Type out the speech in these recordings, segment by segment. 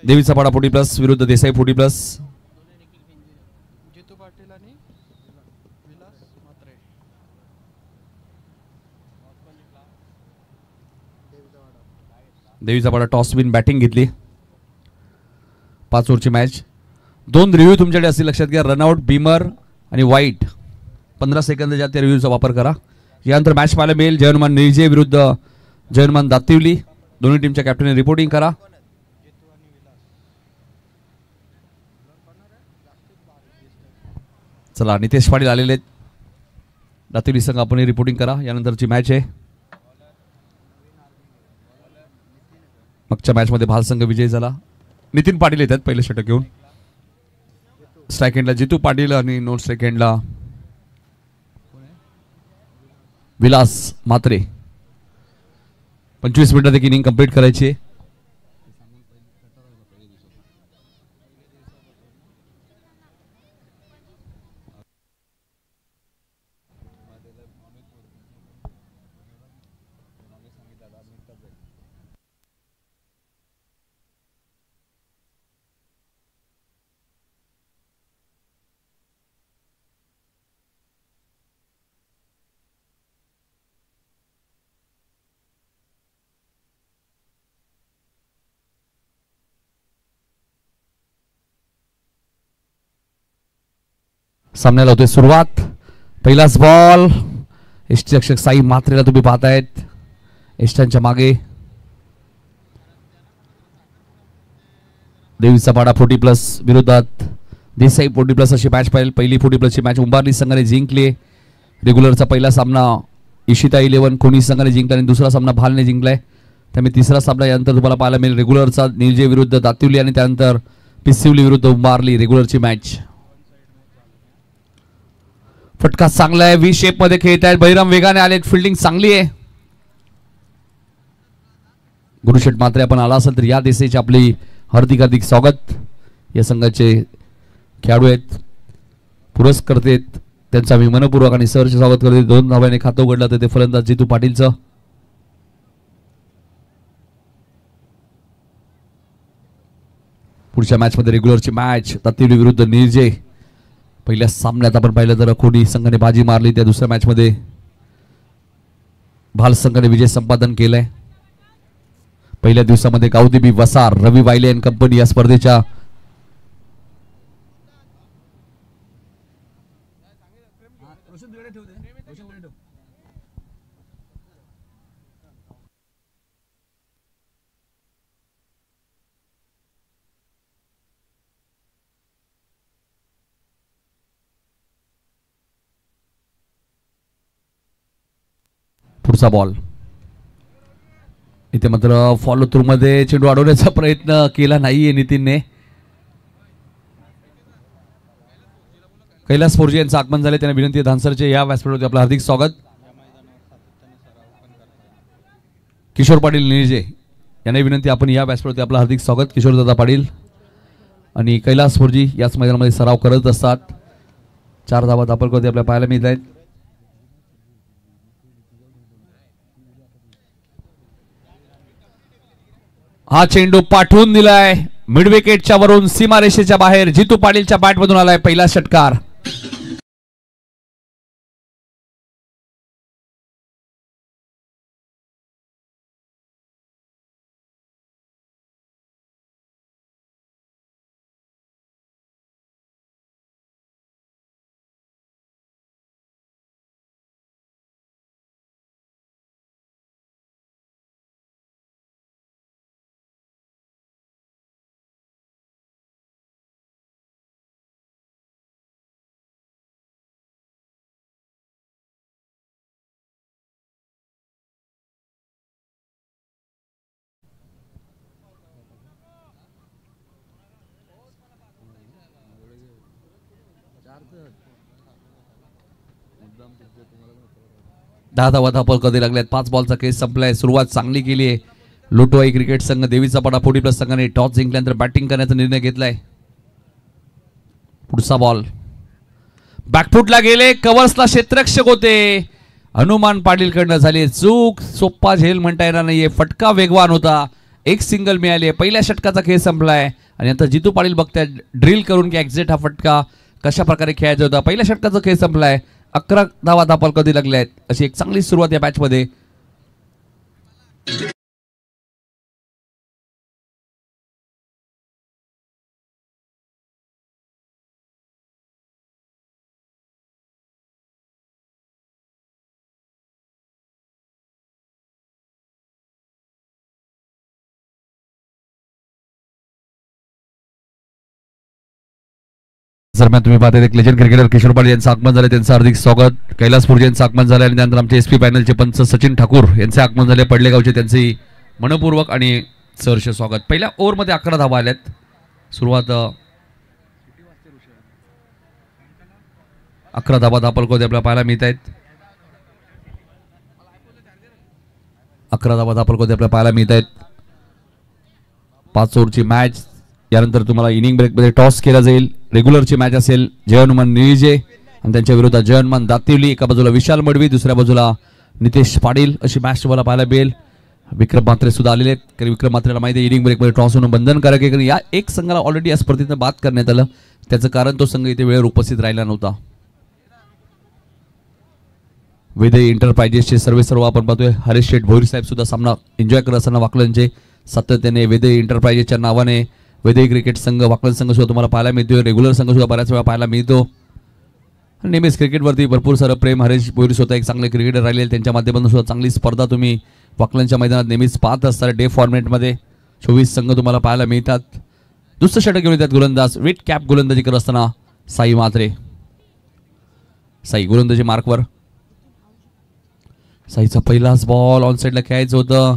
देवीचा पाडा 40+ विरुद्ध देसाई 40+. देवीचा पाडा टॉस विन बॅटिंग घेतली. 5 ओव्हरची मॅच. 2 रिव्ह्यू तुमच्याकडे असतील लक्षात घ्या. रनआउट, बीमर आणि वाईट. 15 सेकंदाच्या त्या रिव्ह्यूचा वापर करा. यानंतर मॅच पाहायला मिळेल जयहनुमान निर्जे विरुद्ध जयहनुमान दातिवली. दोन्ही टीमच्या कॅप्टनने रिपोर्टिंग करा. चला नितेश पाटील आलेले आहेत. दातिवली संघ आपण रिपोर्टिंग करा. यानंतरची मॅच आहे. मागच्या मॅचमध्ये भाल संघ विजयी झाला. नितीन पाटील येतात पहिले षटक घेऊन. स्ट्राईक एंडला जितू पाटील आणि नॉन स्ट्राईक एंडला विलास म्हात्रे. 25 मिनिटात एक इनिंग कंप्लीट करायची आहे. सामन्याला होते सुरुवात. पहिलाच बॉल. यष्टीरक्षक साई म्हात्रेला तुम्ही पाहतायत यष्टांच्या मागे. देवीचा पाडा 40+ विरोधात देसाई 40+ अशी मॅच पाहिली. पहिली 40+ ची मॅच उंबारली संघाने जिंकली. रेग्युलरचा पहिला सामना इशिता 11 कोणी संघाने जिंकला आणि दुसरा सामना भालने जिंकलाय. त्यामुळे तिसरा सामना यानंतर तुम्हाला पाहायला मिळेल. रेग्युलरचा निर्जे विरुद्ध दातिवली आणि त्यानंतर पिसिवली विरुद्ध उंबारली रेग्युलरची मॅच. फटका चांगला आहे. व्ही शेप मध्ये खेळत आहेत. बहिराम वेगाने आले. फिल्डिंग चांगली आहे. गुरुशेठ म्हात्रे आपण आला असेल तर या देशाचे आपली हार्दिक स्वागत. या संघाचे खेळाडू आहेत, पुरस्कर्ते आहेत, त्यांचं आम्ही मनपूर्वक आणि सहर्ष स्वागत करतो. 2 धावांनी खातं उघडलं तर ते फलंदाज जितू पाटीलचं. पुढच्या मॅच मध्ये रेग्युलरची मॅच दातिवली विरुद्ध निर्जे. पहिल्या सामन्यात आपण पाहिलं तर अखोडी संघाने बाजी मारली. त्या दुसऱ्या मॅच मध्ये भाल संघाने विजय संपादन केलाय. पहिल्या दिवसामध्ये गावदेवी वसार, रवी वायले अँड कंपनी या स्पर्धेच्या पुढचा बॉल. इथे मात्र फॉलो थ्रू मध्ये चेंडू अडवण्याचा प्रयत्न केला नाहीये नितीनने. कैलास फोरजी यांचं आगमन झाले. त्यांना विनंती आहे धानसरचे या व्यासपीठावरती आपलं हार्दिक स्वागत. किशोर पाटील निर्जे यांना विनंती आपण या व्यासपीठावरती आपलं हार्दिक स्वागत. किशोर दादा पाटील आणि कैलास फोरजी याच मैदानामध्ये सराव करत असतात. 4 धावा दापलकरते आपल्याला पाहायला मिळत आहेत. हा चेंडू पाठवून दिलाय मिड विकेटच्या वरून सीमारेषेच्या बाहेर. जितू पाटीलच्या बॅट मधून आलाय पहिला षटकार. दहा धावा धापलकरते लागल्यात. 5 बॉलचा केस संपलाय. सुरुवात चांगली केली आहे लोटोवाई क्रिकेट संघ. देवीचा पाडा 40+ संघाने टॉस जिंकल्यानंतर बॅटिंग करण्याचा निर्णय घेतलाय. पुढचा बॉल बॅकफुटला गेले. कव्हर्सला क्षेत्ररक्षक होते. हनुमान पाटील कडनं झाली चूक. सोप्पा झेल म्हणता येणार नाहीये. फटका वेगवान होता. एक सिंगल मिळाली आहे. पहिल्या षटकाचा खेळ संपलाय आणि आता जितू पाटील बघतायत ड्रिल करून की एक्झिट हा फटका कशा प्रकारे खेळायचा होता. पहिल्या षटकाचा खेळ संपलाय. 11 धावा धापल कधी लागल्या आहेत. अशी एक चांगली सुरुवात या मॅच मध्ये. दरम्यान तुम्ही पाहता एक लेजंड क्रिकेटर किशोर पाटील यांचं आगमन झाले. त्यांचं हार्दिक स्वागत. कैलासपूरचे यांचं आगमन झालं आणि त्यानंतर आमचे SP पॅनलचे पंच सचिन ठाकूर यांचे आगमन झाले. पडलेगावचे त्यांचे मनपूर्वक आणि सहर्ष स्वागत. पहिल्या ओव्हरमध्ये 11 धावा आल्यात. सुरुवात 11 धावा धापलकोते आपल्याला पाहायला मिळत आहेत. 11 धावा धापलकोते आपल्याला पाहायला मिळत आहेत. 5 ओव्हरची मॅच. यानंतर तुम्हाला इनिंग ब्रेकमध्ये टॉस केला जाईल. रेग्युलरची मॅच असेल. जय हनुमान निळजे आणि त्यांच्या विरोधात जय हनुमान दातिवली. एका बाजूला विशाल मडवी, दुसऱ्या बाजूला नितेश पाटील अशी मॅच तुम्हाला पाहायला मिळेल. विक्रम म्हात्रे सुद्धा आलेले आहेत. कारण विक्रम म्हात्रेला माहिती आहे इनिंग ब्रेकमध्ये टॉस होणं बंधनकारक आहे. कारण या एक संघाला ऑलरेडी या स्पर्धेतून बाद करण्यात आलं. त्याचं कारण तो संघ इथे वेळेवर उपस्थित राहिला नव्हता. वेदई एंटरप्राइजेसचे सर्व आपण पाहतोय. हरीश शेठ भोईर साहेब सुद्धा सामना एन्जॉय करत असताना वाकलनचे सातत्याने वेदई एंटरप्राइजेसच्या नावाने वेदई क्रिकेट संघ वाकलन संघ सुद्धा तुम्हाला पाहायला मिळतोय. रेग्युलर संघ सुद्धा बऱ्याच वेळा पाहायला मिळतो. नेहमीच क्रिकेटवरती भरपूर सारं प्रेम. हरीश भोईर स्वतः एक चांगले क्रिकेटर राहिले. त्यांच्या माध्यमातून सुद्धा चांगली स्पर्धा तुम्ही वाकलनच्या मैदानात नेहमीच पाहत असता. डे फॉर्मॅटमध्ये 24 संघ तुम्हाला पाहायला मिळतात. दुसरं षटक घेऊन येतात गोलंदाज. विट कॅप गोलंदाजी करत असताना साई म्हात्रे. साई गोलंदाजी मार्कवर. साईचा पहिलाच बॉल ऑन साईडला खेळायचं होतं.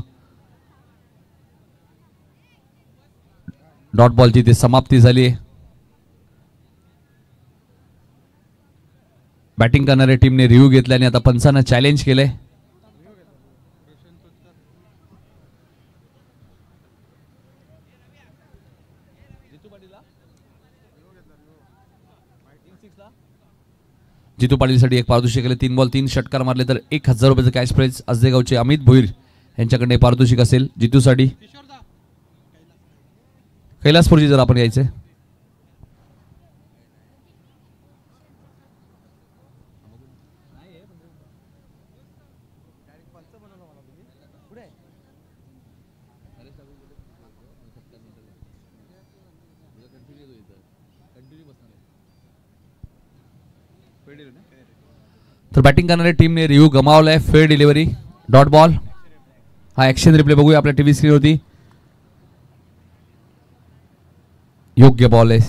डॉट बॉलची ती समाप्ती झाली. बॅटिंग करणाऱ्या टीमने रिव्ह्यू घेतला आणि आता पंचांना चॅलेंज केलंय. जितू पाटीलसाठी एक पारितोषिक केले. 3 बॉल 3 षटकार मारले तर 1000 रुपयाचं कॅश प्राइज आजदेगावचे अमित भोईर यांच्याकडे पारितोषिक असेल जितूसाठी. कैलासपूरची जर आपण यायचे तर बॅटिंग करणाऱ्या टीमने रिव्ह्यू गमावलाय. Fair delivery dot ball. हा ऍक्शन रिप्ले बघूया आपल्या टीव्ही स्क्रीनवरती. योग्य बॉल आहे.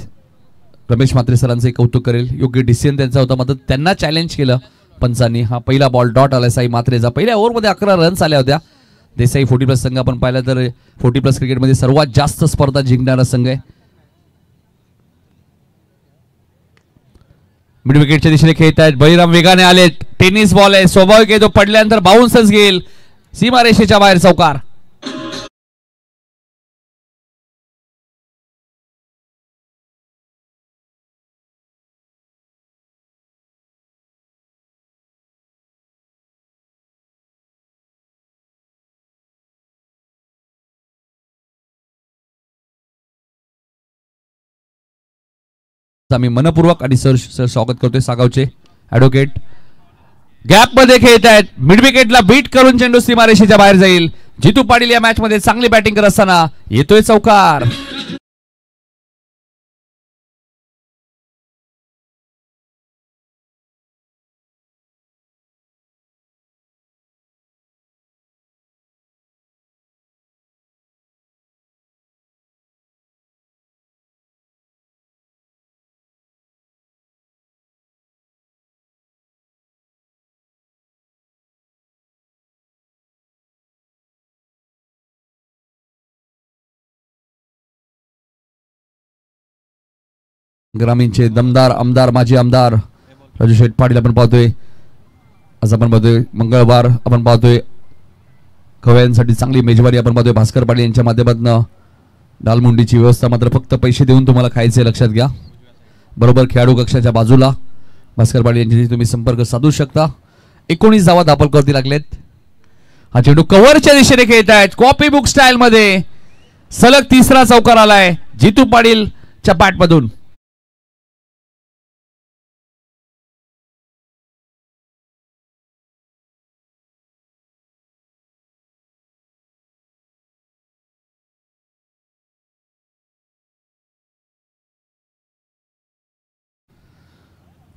रमेश म्हात्रे सरांचं कौतुक करेल. योग्य डिसिजन त्यांचा होता. मात्र त्यांना चॅलेंज केलं पंचांनी. हा पहिला बॉल डॉट आलाय साई म्हात्रेचा. पहिल्या ओव्हरमध्ये 11 रन्स आल्या होत्या. देसाई 40+ संघ आपण पाहिला तर 40+ क्रिकेटमध्ये सर्वात जास्त स्पर्धा जिंकणारा संघ आहे. मिड विकेटच्या दिशेने खेळत आहेत. बळीराम वेगाने आले. टेनिस बॉल आहे. स्वाभाविक आहे तो पडल्यानंतर बाउन्सच घेईल. सीमारेषेच्या बाहेर चौकार. आम्ही मनपूर्वक आणि सर स्वागत करतोय. सागावचे ऍडव्होकेट गॅप मध्ये खेळत आहेत. मिड विकेटला बीट करून चेंडू सीमारेषेच्या बाहेर जाईल. जितू पाटील या मॅच मध्ये चांगली बॅटिंग करत असताना येतोय चौकार. ग्रामीणचे दमदार आमदार माजी आमदार राजू शेठ पाटील आपण पाहतोय. आज आपण पाहतोय मंगळवार आपण पाहतोय खवयांसाठी चांगली मेजवारी आपण पाहतोय. भास्कर पाटील यांच्या माध्यमातून डालमुंडीची व्यवस्था. मात्र फक्त पैसे देऊन तुम्हाला खायचे लक्षात घ्या. बरोबर खेळाडू कक्षाच्या बाजूला भास्कर पाटील यांच्याशी तुम्ही संपर्क साधू शकता. 19 धावा धापल करती लागलेत. हा चेंडू कव्हरच्या दिशेने खेळत आहेत. कॉपी बुक स्टाईल मध्ये सलग तिसरा चौकार आलाय जितू पाटीलच्या बॅटमधून.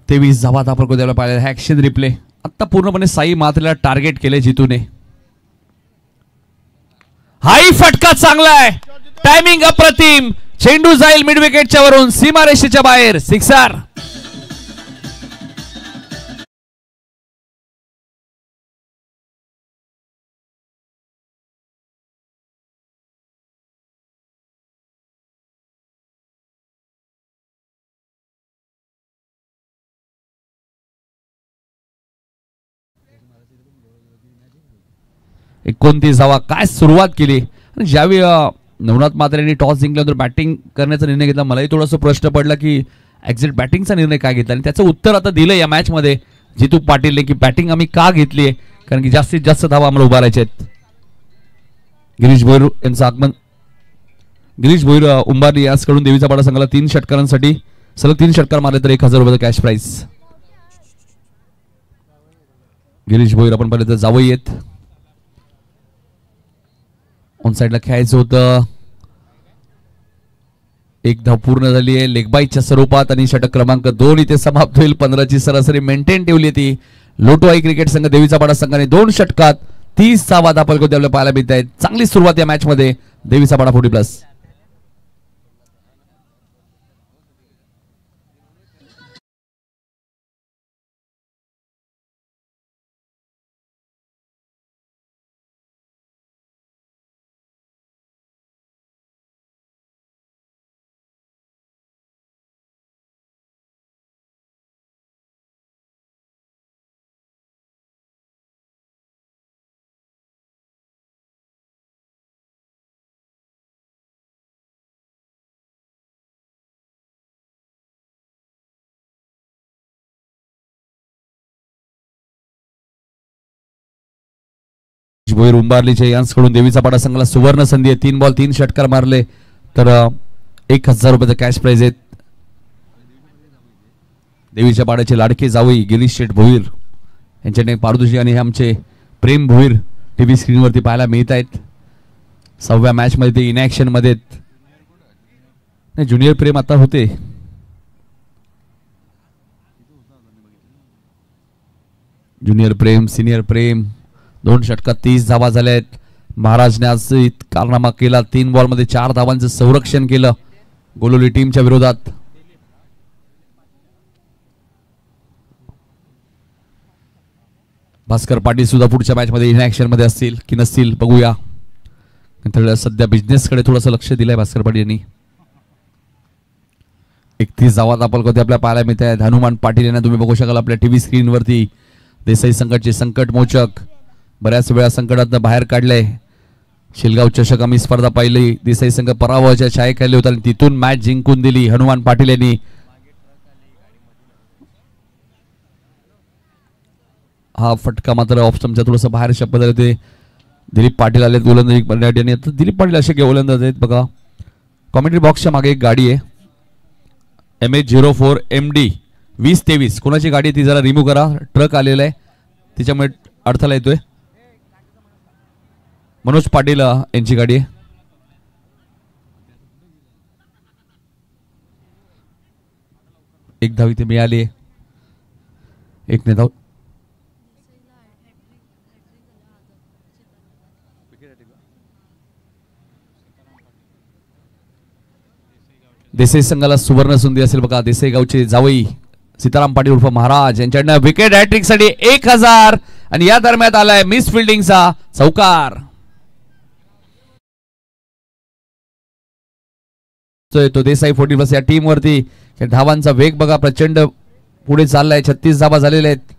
तेवीस धावा आपण द्यायला पाहिजे. ऍक्शन रिप्ले आता पूर्णपणे साई मात्रेला टार्गेट केले जितूने. हाई फटका चांगला आहे. टायमिंग अप्रतिम. चेंडू जाईल मिड विकेटच्या वरून सीमारेषेच्या बाहेर. सिक्सर. एकोणतीस धावा. काय सुरुवात केली. ज्यावेळी नवनाथ मात्रेंनी टॉस जिंकल्यानंतर बॅटिंग करण्याचा निर्णय घेतला, मलाही थोडासा प्रश्न पडला की एक्झिट बॅटिंगचा निर्णय का घेतला, आणि त्याचं उत्तर आता दिलं या मॅच मध्ये जितू पाटीलने की बॅटिंग आम्ही का घेतली आहे, कारण की जास्तीत जास्त धावा आम्हाला उभारायचे आहेत. गिरीश भोईर यांचं आगमन. गिरीश भोईर उंबारली याचकडून देवीचा पाडा संघाला 3 षटकारांसाठी सलग 3 षटकार मारले तर 1000 रुपयाचा कॅश प्राइज. गिरीश भोईर आपण पाहिलं तर जावई आहेत. ऑन साइडला खेळायचं होतं. एक धाव पूर्ण झाली आहे लेगबाईच्या स्वरूपात आणि षटक क्रमांक 2 इथे समाप्त होईल. 15ची सरासरी मेंटेन ठेवली ती लोटोआई क्रिकेट संघ. देवीचा पाडा संघाने 2 षटकात 30 धावा आपल्याला आपल्याला पाहायला मिळत आहेत. चांगली सुरुवात या मॅच मध्ये देवीचा पाडा 40+. भोईर उंबारलीच्या यांसकडून देवीचा पाडा संघाला सुवर्ण संधी आहे. 3 बॉल 3 षटकार मारले तर 1000 रुपयाचा कॅश प्राइज आहेत. देवीच्या पाड्याचे लाडके जावई गिरीश शेठ भोईर यांच्याने पारदर्शी आणि हे आमचे प्रेम भोईर टीव्ही स्क्रीनवरती पाहायला मिळत आहेत. 6व्या मॅच मध्ये ते इनॅक्शन मध्ये ज्युनियर प्रेम आता होते. ज्युनियर प्रेम सिनियर प्रेम 2 षटकात 30 धावा झाल्या आहेत. महाराजने आज कारनामा केला. 3 बॉल मध्ये 4 धावांचं संरक्षण केलं गोलोली टीमच्या विरोधात. भास्कर पाटील सुद्धा पुढच्या मॅच मध्ये इनॅक्शन मध्ये असतील की नसतील बघूया. सध्या बिझनेस कडे थोडंसं लक्ष दिलंय भास्कर पाटील यांनी. 31 धावा आपल्याला पाहायला मिळत आहेत. हनुमान पाटील यांना तुम्ही बघू शकाल आपल्या टीव्ही स्क्रीनवरती. देसाई संघाचे संकट मोचक बऱ्याच वेळा संकटातून बाहेर काढले. शिलगाव चषक आम्ही स्पर्धा पाहिली. देसाई संघ पराभवाच्या छायेखाली होता आणि तिथून मॅच जिंकून दिली हनुमान पाटील यांनी. हा फटका मात्र ऑफ स्टंपच्या थोडंसं बाहेर शब्द झाले होते. दिलीप पाटील आले गोलंदाजी करण्यासाठी आणि आता दिलीप पाटील असे गोलंदाज आहेत बघा. कॉमेंट्री बॉक्सच्या मागे एक गाडी आहे MH04 MD 2023. कोणाची गाडी ती जरा रिमूव्ह करा. ट्रक आलेला आहे तिच्यामुळे अडथळा येतोय. मनोज पाटील यांची गाडी आहे. एक धाव इथे मिळाली. एक ने धाव. देसाई संघाला सुवर्ण संधी असेल बघा. देसाई गावचे जावई सीताराम पाटील उर्फ महाराज यांच्याकडनं विकेट हॅट्रिक साठी 1000 आणि या दरम्यान आलाय मिस फिल्डिंगचा चौकार. तो देसाई 40+ या टीम वरती धावांचा वेग बघा प्रचंड पुढे चाललाय. 36 धावा झालेल्या आहेत.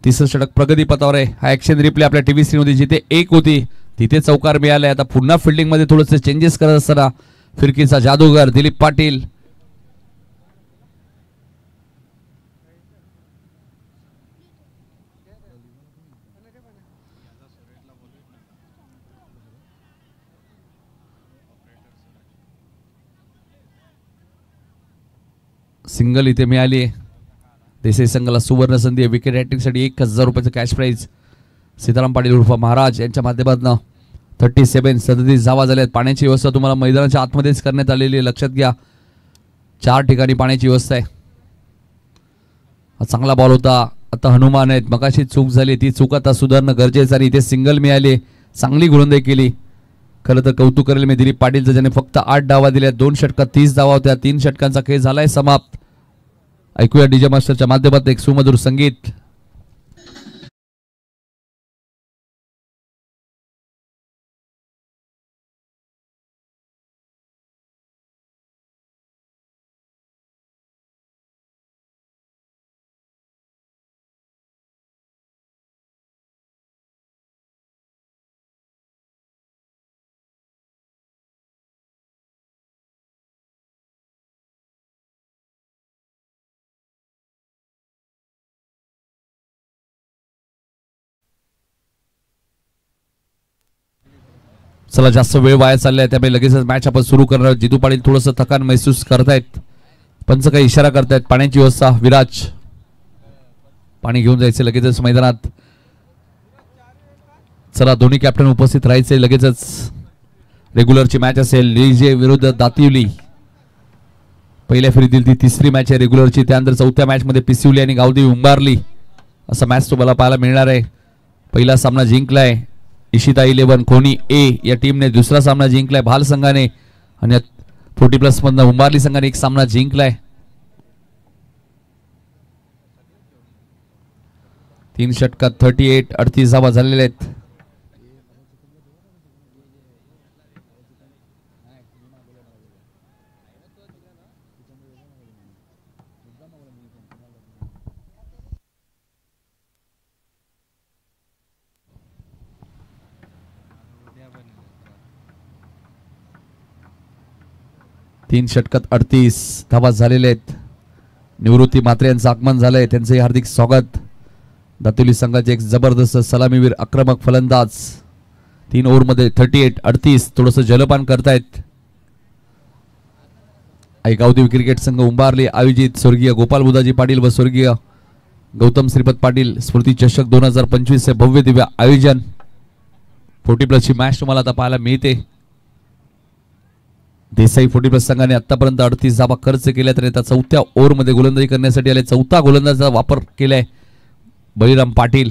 तिसरं षटक प्रगती पथावर आहे. हा ऍक्शन रिप्ले आपल्या टीव्ही स्क्रीन होती जिथे 1 होती तिथे चौकार मिळालाय. आता पुन्हा फिल्डिंग मध्ये थोडेसे चेंजेस करत असताना फिरकीचा जादूगर दिलीप पाटील. सिंगल इथे मिळाली आहे. देसाई संघाला सुवर्ण संधी आहे. विकेट हॅट्रिकसाठी 1000 रुपयाचं कॅश प्राईज सीताराम पाटील उर्फ महाराज यांच्या माध्यमातून 37 धावा झाल्यात. पाण्याची व्यवस्था तुम्हाला मैदानाच्या आतमध्येच करण्यात आलेली आहे, लक्षात घ्या. 4 ठिकाणी पाण्याची व्यवस्था आहे. चांगला बॉल होता. आता हनुमान आहेत, मगाशी चूक झाली, ती चूक आता सुधारणं गरजेचं आणि इथे सिंगल मिळाली. चांगली गोलंदाजी केली. खरं तर कौतुक करेल मी दिलीप पाटीलचं, ज्याने फक्त 8 धावा दिल्या. 2 षटकात 30 धावा होत्या. 3 षटकांचा खेळ झालाय समाप्त. ऐकूया डीजे मास्टरच्या माध्यमातून एक सुमधुर संगीत. चला, जास्त वेळ वाया चाललाय, त्यामुळे लगेचच मॅच आपण सुरू करणार. जितू पाटील थोडंसं थकान महसूस करतायत. पंच काही इशारा करतायत. पाण्याची व्यवस्था विराज, पाणी घेऊन जायचं लगेचच मैदानात. चला, दोन्ही कॅप्टन उपस्थित राहायचे लगेचच. रेग्युलरची मॅच असेल लिजे विरुद्ध दातिवली. पहिल्या फेरीतील ती 3री मॅच आहे रेग्युलरची. त्यानंतर 4थ्या मॅच मध्ये पिसिवली आणि गावदेवी उंबारली असा मॅच तुम्हाला पाहायला मिळणार आहे. पहिला सामना जिंकलाय इशिता 11 कोणी ए या टीमने. दुसरा सामना जिंकलाय भाल संघाने आणि 40+ मधनं उंबारली संघाने एक सामना जिंकलाय. 3 षटकात 38 धावा झालेल्या आहेत. तीन षटकात 38 धावा झालेले आहेत. निवृत्ती म्हात्रे यांचं आगमन झालंय, त्यांचे हार्दिक स्वागत. दातुली संघाचे एक जबरदस्त सलामीवीर आक्रमक फलंदाज 3 ओव्हरमध्ये 38 थोडंसं जलपान करतायत. गावदेवी क्रिकेट संघ उंबारली आयोजित स्वर्गीय गोपाल बुधाजी पाटील व स्वर्गीय गौतम श्रीपत पाटील स्मृती चषक 2025 हे भव्य दिव्य आयोजन. 40+ ची मॅच तुम्हाला आता पाहायला मिळते. देसाई 40+ संघाने आतापर्यंत 38 धावा खर्च केल्या, तर आता 4थ्या ओव्हरमध्ये गोलंदाजी करण्यासाठी आले. 4था गोलंदाजाचा वापर केलाय बळीराम पाटील.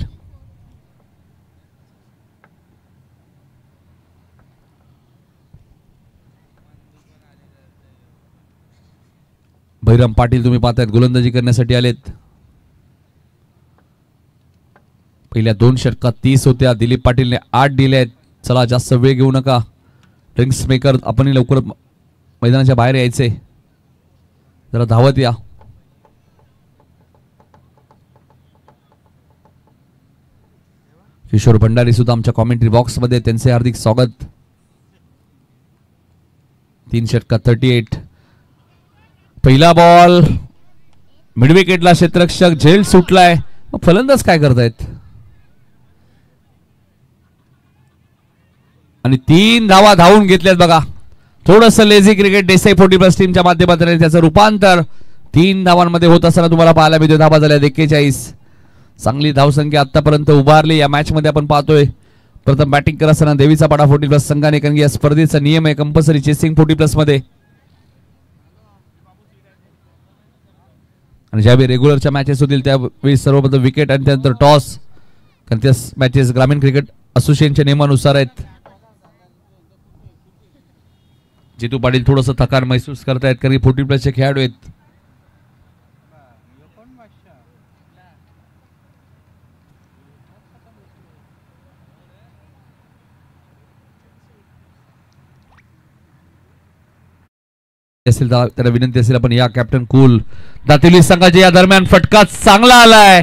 बळीराम पाटील तुम्ही पाहतायत गोलंदाजी करण्यासाठी आलेत. पहिल्या 2 षटकात 30 होत्या. दिलीप पाटीलने 8 दिल्या आहेत. चला, जास्त वेळ घेऊ नका. ड्रिंक्स मेकर आपण लवकर मैदानाच्या बाहेर यायचे, जरा धावत या. किशोर भंडारी सुद्धा आमच्या कॉमेंट्री बॉक्स मध्ये, त्यांचे हार्दिक स्वागत. 3 षटकात 38. पहिला बॉल मिड विकेटला क्षेत्ररक्षक झेल सुटलाय. फलंदाज काय करतायत आणि 3 धावा धावून घेतल्यात बघा. थोडंसं लेझी क्रिकेट देसाई 40+ टीमच्या माध्यमातून त्याचं रूपांतर 3 धावांमध्ये होत असताना तुम्हाला पाहायला मिळते. धावा झाल्या 41. चांगली धावसंख्या आतापर्यंत उभारली या मॅच मध्ये. आपण पाहतोय प्रथम बॅटिंग करत असताना देवीचा पाडा 40+ संघाने, कारण की या स्पर्धेचा नियम आहे कंपल्सरी चेसिंग 40+ मध्ये. आणि ज्यावेळी रेग्युलरच्या मॅचेस होतील त्यावेळी सर्वप्रथम विकेट आणि त्यानंतर टॉस, कारण त्या मॅचेस ग्रामीण क्रिकेट असोसिएशनच्या नियमानुसार आहेत. जितू पाटील थोडंसं थकान महसूस करतायत, कारण की 40+ चे खेळाडू आहेत. असेल त्याला विनंती असेल आपण या कॅप्टन कूल. दातिवली संघाच्या या दरम्यान फटका चांगला आलाय,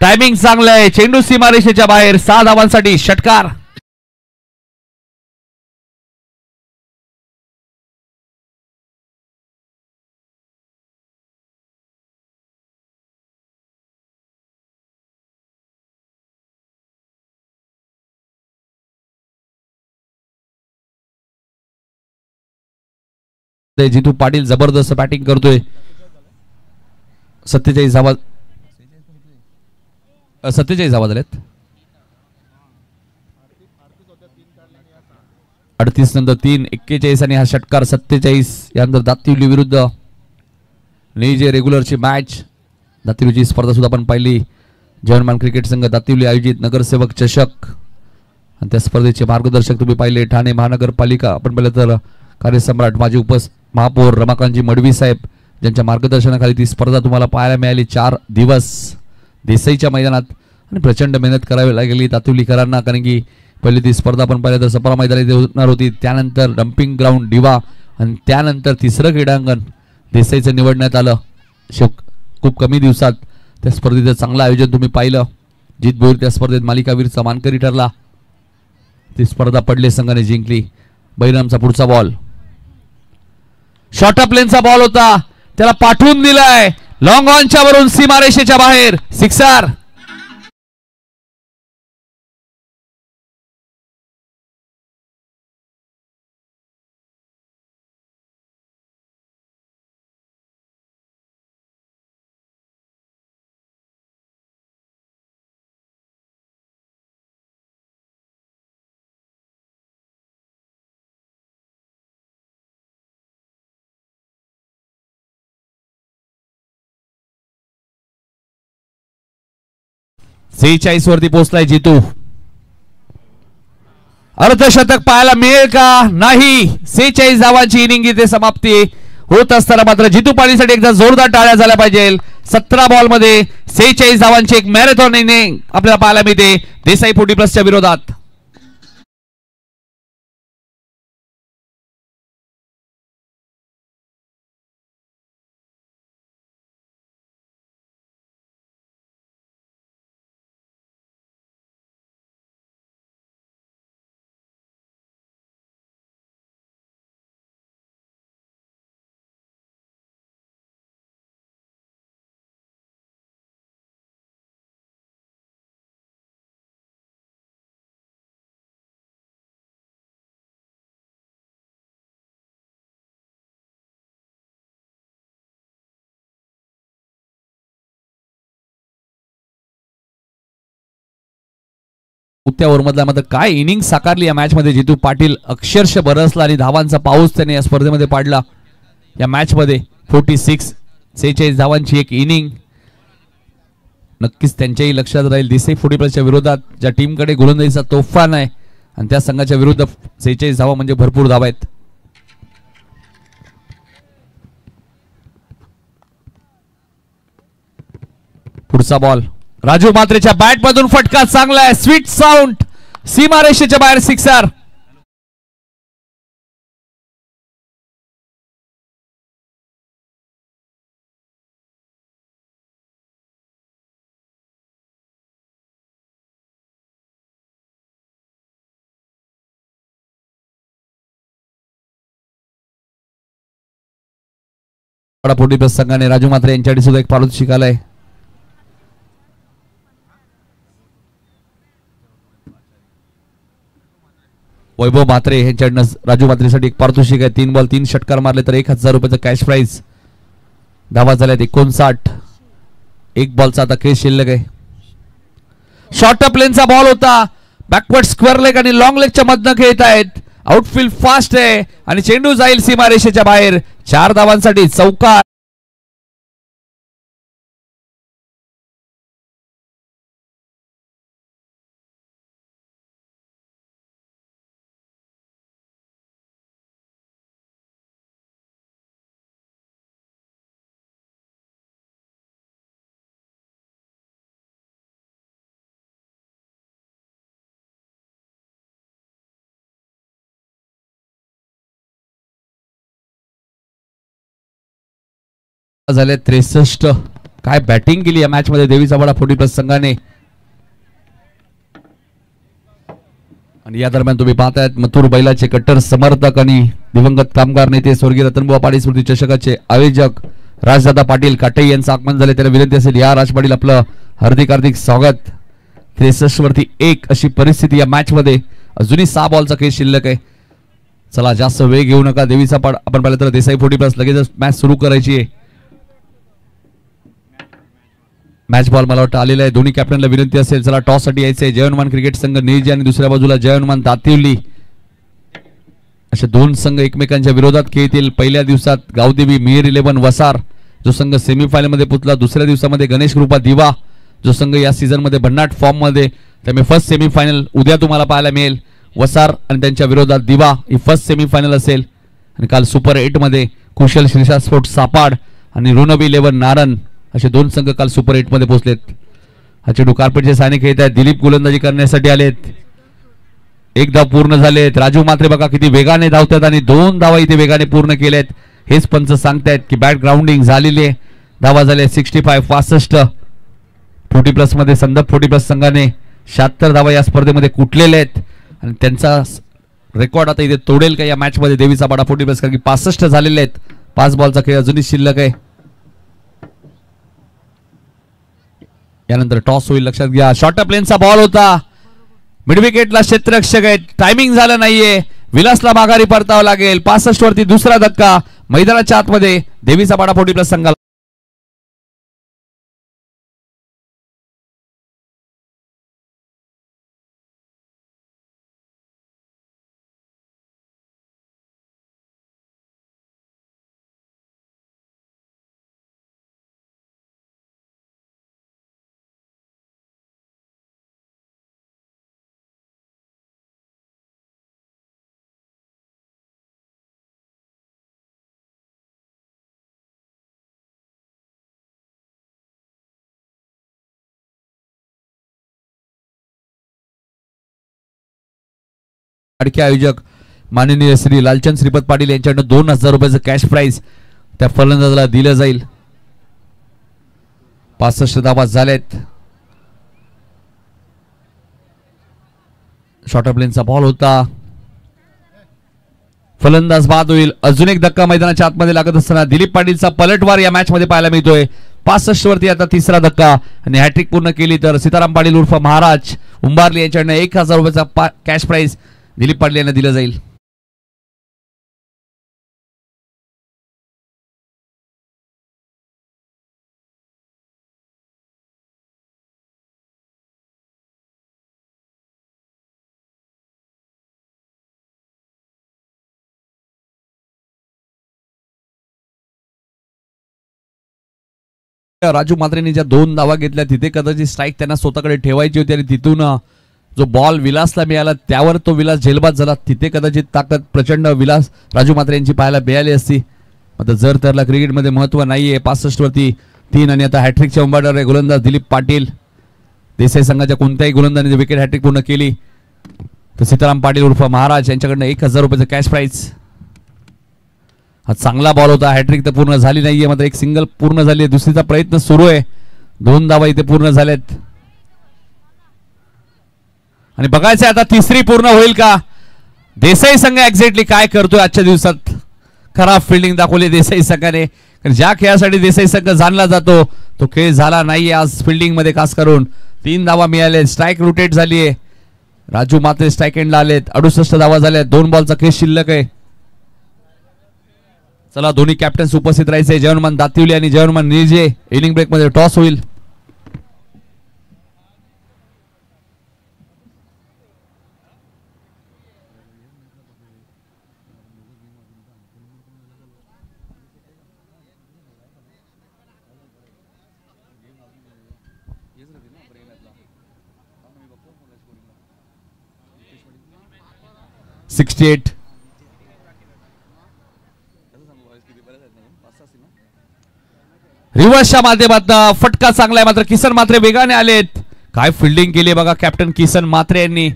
टायमिंग चांगलं आहे. चेंडू सीमारेषेच्या बाहेर 6 धावांसाठी षटकार. जितू पाटील जबरदस्त बॅटिंग करतोय. 47 धावा 47 धावा झाल्यात. 38 नंतर 3 41 आणि हा षटकार 47. यानंतर दातिवली विरुद्ध जे रेग्युलरची मॅच. दातिवलीची स्पर्धा सुद्धा आपण पाहिली. जवानमान क्रिकेट संघ दातिवली आयोजित नगरसेवक चषक आणि त्या स्पर्धेचे मार्गदर्शक तुम्ही पाहिले ठाणे महानगरपालिका. आपण पाहिलं तर कार्यसम्राट माजी महापौर रमाकांतजी मडवी साहेब ज्यांच्या मार्गदर्शनाखाली ती स्पर्धा तुम्हाला पाहायला मिळाली. 4 दिवस देसाईच्या मैदानात आणि प्रचंड मेहनत करावी लागली दातिवलीकरांना, कारण की पहिली ती स्पर्धा आपण पाहिलं तर सपरा मैदानात होणार होती. त्यानंतर डम्पिंग ग्राउंड दिवा आणि त्यानंतर तिसरं क्रीडांगण देसाईचं निवडण्यात आलं. खूप कमी दिवसात त्या स्पर्धेचं चांगलं आयोजन तुम्ही पाहिलं. जीत भोईर त्या स्पर्धेत मालिकावीरचा मानकरी ठरला. ती स्पर्धा पडले संघाने जिंकली. बहिरामचा पुढचा बॉल शॉर्ट प्लेनचा बॉल होता, त्याला पाठवून दिलाय लॉंग ऑनच्या वरून सीमारेषेच्या बाहेर. सिक्सर. सेहेचाळीस वरती पोहोचलाय जितू. अर्धशतक पाहायला मिळेल का? नाही. 46 धावांची इनिंग इथे समाप्ती होत असताना मात्र जितू पालीसाठी एकदा जोरदार टाळ्या झाल्या पाहिजे. 17 बॉल मध्ये 46 धावांची एक मॅरेथॉन इनिंग आपल्याला पाहायला मिळते देसाई 40+ विरोधात. त्या ओव्हरमधला मात्र काय इनिंग साकारली या मॅच मध्ये जितू पाटील. अक्षरशः बरसला आणि धावांचा पाऊस त्याने या स्पर्धेमध्ये पाडला. या मॅच मध्ये 46 धावांची एक इनिंग नक्कीच त्यांच्याही लक्षात राहील. देसाई 40+ विरोधात ज्या टीमकडे गोलंदाजीचा तोफान आहे आणि त्या संघाच्या विरुद्ध 46 धावा म्हणजे भरपूर धावा आहेत. पुढचा बॉल राजू मात्रेच्या बॅट मधून फटका चांगला आहे. स्वीट साऊंड सीमारेषेच्या बाहेर. सिक्सर. पोटी संघाने राजू मात्रे यांच्यासाठी सुद्धा एक पारितोषिक आलंय. वैभव म्हात्रे यांच्याकडनं राजू म्हात्रेसाठी एक पारितोषिक आहे. 3 बॉल 3 षटकार मारले तर 1000 रुपयाचं कॅश प्राइज. धावा झाल्यात 59. 1 बॉलचा आता खेळ शिल्लक आहे. शॉर्ट प्लेनचा बॉल होता. बॅकवर्ड स्क्वेअर लेग आणि लॉंग लेगच्या मधनं खेळत आहेत. आउटफील्ड फास्ट आहे आणि चेंडू जाईल सीमारेषेच्या बाहेर. 4 धावांसाठी चौकार. झाले 63. काय बॅटिंग केली या मॅच मध्ये देवीचा वाडा 40+ संघाने. आणि या दरम्यान तुम्ही पाहतायत मथुर बैलाचे कट्टर समर्थक आणि दिवंगत कामगार नेते स्वर्गीय रतनबुवा पाटील स्मृती चषकाचे आयोजक राजदादा पाटील काटे यांचं आगमन झाले. त्यांना विनंती असेल या राज पाटील आपलं हार्दिक स्वागत. 63 वरती 1 अशी परिस्थिती या मॅच मध्ये. अजूनही 6 बॉलचा खेळ शिल्लक आहे. चला जास्त वेळ घेऊ नका. देवीचा पाड आपण पाहिलं तर देसाई 40+ लगेच मॅच सुरू करायची आहे. मॅच बॉल मला वाटतं आलेला आहे. दोन्ही कॅप्टनला विनंती असेल, चला टॉस साठी यायचंय. जय हनुमान क्रिकेट संघ निळजे आणि दुसऱ्या बाजूला जय हनुमान दातिवली, असे दोन संघ एकमेकांच्या विरोधात खेळतील. पहिल्या दिवसात गावदेवी मिहिर 11 वसार जो संघ सेमीफायनल मध्ये पोहोचला. दुसऱ्या दिवसामध्ये गणेश कृपा दिवा जो संघ या सीझन मध्ये भन्नाट फॉर्म मध्ये, त्यामुळे फर्स्ट सेमीफायनल उद्या तुम्हाला पाहायला मिळेल. वसार आणि त्यांच्या विरोधात दिवा ही फर्स्ट सेमीफायनल असेल. आणि काल सुपर 8 मध्ये कुशल श्रीषा स्पोर्ट्स सापाड आणि ऋणवी 11 नारन असे दोन संघ काल सुपर 8 मध्ये पोहोचलेत. हा चेंडू कार्पेटचे साने खेळत आहेत. दिलीप गोलंदाजी करण्यासाठी आलेत. एक धाव पूर्ण झालेत. राजू मात्रे बघा किती वेगाने धावतात आणि 2 धावा इथे वेगाने पूर्ण केलेत. हेच पंच सांगतायत की बॅट ग्राउंडिंग झालेली आहे. धावा झाले 65 40+ मध्ये संदप 40+ संघाने 76 धावा या स्पर्धेमध्ये कुटलेल्या आहेत आणि त्यांचा रेकॉर्ड आता इथे तोडेल का या मॅच मध्ये देवीचा पाडा 40+, कारण की 65 झालेले आहेत. 5 बॉलचा खेळ अजूनही शिल्लक आहे. यानंतर टॉस होईल, लक्षात घ्या. शॉर्ट प्लेनचा बॉल होता. मिड विकेटला क्षेत्ररक्षक आहेत. टायमिंग झालं नाहीये. विलासला माघारी परतावं लागेल. 65 वरती दुसरा धक्का मैदानाच्या आतमध्ये देवीचा पाडा 40+ संघाला. लाडके आयोजक माननीय श्री लालचंद श्रीपत पाटील यांच्याकडून 2000 रुपयाचं कॅश प्राइज त्या फलंदाजाला दिलं जाईल. 65 धावा झालेत. शॉर्ट प्लेनचा बॉल होता. फलंदाज बाद होईल. अजून एक धक्का मैदानाच्या आतमध्ये लागत असताना दिलीप पाटीलचा पलटवार या मॅच मध्ये पाहायला मिळतोय. 65 वरती आता तिसरा धक्का आणि हॅट्रिक पूर्ण केली तर सीताराम पाटील उर्फ महाराज उंबारली यांच्याकडून 1000 रुपयाचा कॅश प्राइज दिलीप पाटील यांना दिलं जाईल. राजू मात्रेंनी ज्या 2 धावा घेतल्या तिथे कदाचित स्ट्राईक त्यांना स्वतःकडे ठेवायची होती आणि तिथून जो बॉल विलासला मिळाला त्यावर तो विलास झेलबाद झाला. तिथे कदाचित ताकद प्रचंड विलास राजू मात्रे यांची पाहायला मिळाली असती. आता जर तरला क्रिकेटमध्ये महत्व नाहीये. 65 वरती 3 आणि आता हॅट्रिकच्या उंबाड्यावर गोलंदाज दिलीप पाटील. देसाई संघाच्या कोणत्याही गोलंदाजाने विकेट हॅट्रिक पूर्ण केली तर सीताराम पाटील उर्फ महाराज यांच्याकडनं 1000 रुपयाचं कॅश प्राइज. हा चांगला बॉल होता. हॅट्रिक तर पूर्ण झाली नाहीये, मात्र एक सिंगल पूर्ण झाली आहे. दुसरीचा प्रयत्न सुरू आहे. 2 धावा इथे पूर्ण झाल्यात आणि बघायचं आता तिसरी पूर्ण होईल का. देसाई संघ एक्झॅक्टली काय करतोय आजच्या दिवसात. खराब फिल्डिंग दाखवली देसाई संघाने. ज्या खेळासाठी देसाई संघ जाणला जातो तो खेळ झाला नाहीये आज फिल्डिंग मध्ये. खास करून 3 धावा मिळाले. स्ट्राईक रोटेट झालीये. राजू मात्रे स्ट्राईक एंडला आलेत. 68 धावा झाल्या. 2 बॉलचा खेळ शिल्लक आहे. चला दोन्ही कॅप्टन्स उपस्थित राहायचे. जय हनुमान दातिवली आणि जय हनुमान निळजे. इनिंग ब्रेक मध्ये टॉस होईल. रिव्हर्सच्या माध्यमातून फटका चांगला आहे, मात्र किसन मात्रे वेगाने आलेत. काय फिल्डिंग केली बघा कॅप्टन किसन मात्रे यांनी.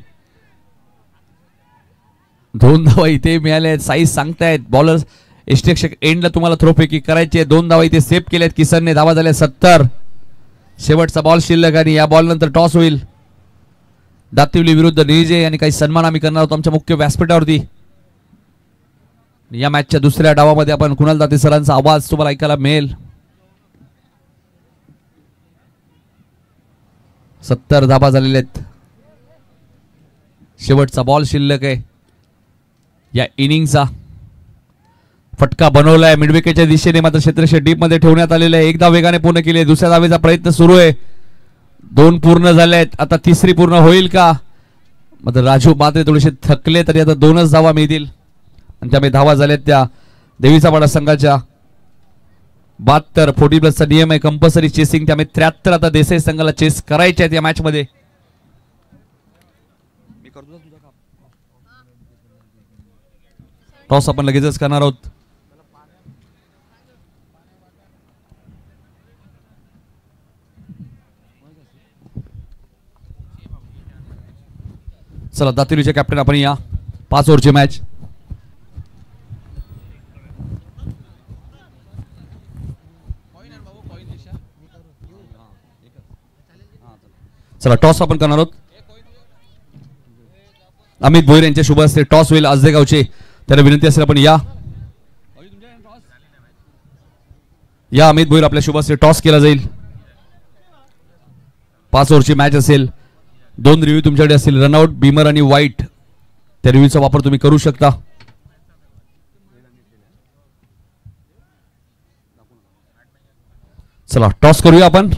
2 धावा इथे मिळाल्या. साईज सांगतायत बॉलर्स यष्टीरक्षक एंडला तुम्हाला थ्रोफेकी करायची. 2 धावा इथे सेव्ह केल्यात किसनने. धावा झाल्या 70. शेवटचा बॉल शिल्लक आणि या बॉल नंतर टॉस होईल. दातिवली विरुद्ध निळजे आणि काही सन्मान आम्ही करणार आहोत आमच्या मुख्य व्यासपीठावरती. या मॅचच्या दुसऱ्या डावामध्ये आपण कुणाल दाते सरांचा आवाज तुम्हाला ऐकायला मिळेल. 70 धाबा झालेले आहेत. शेवटचा बॉल शिल्लक आहे या इनिंगचा. फटका बनवलाय मिडविकेटच्या दिशेने, मात्र क्षेत्रक्षेत्र डीप मध्ये ठेवण्यात आलेलं आहे. एकदा वेगाने पूर्ण केले, दुसऱ्या धावेचा प्रयत्न सुरू आहे. 2 पूर्ण झाले आहेत, आता तिसरी पूर्ण होईल का? मात्र राजू मात्रे थोडेसे थकले तरी आता 2च धावा मिळतील आणि त्यामुळे धावा झाल्यात त्या देवीचा पाडा संघाच्या. 72 40+ नियम आहे कंपल्सरी चेसिंग, त्यामुळे 73 आता देसाई संघाला चेस करायचे आहेत या मॅच मध्ये. टॉस आपण लगेचच करणार आहोत. चला दातिरीचे कॅप्टन आपण या 5 ओव्हरची मॅच. चला टॉस आपण करणार आहोत. अमित भोईर यांच्या शुभ हस्ते टॉस होईल आजदेगावचे. त्याला विनंती असेल आपण या अमित भोईर, आपल्या शुभ हस्ते टॉस केला जाईल. 5 ओव्हरची मॅच असेल. 2 रिव्ह्यू तुमच्याकडे असतील, रनआउट, बीमर आणि वाईट. त्या रिव्ह्यूचा वापर तुम्ही करू शकता. चला टॉस करूया आपण.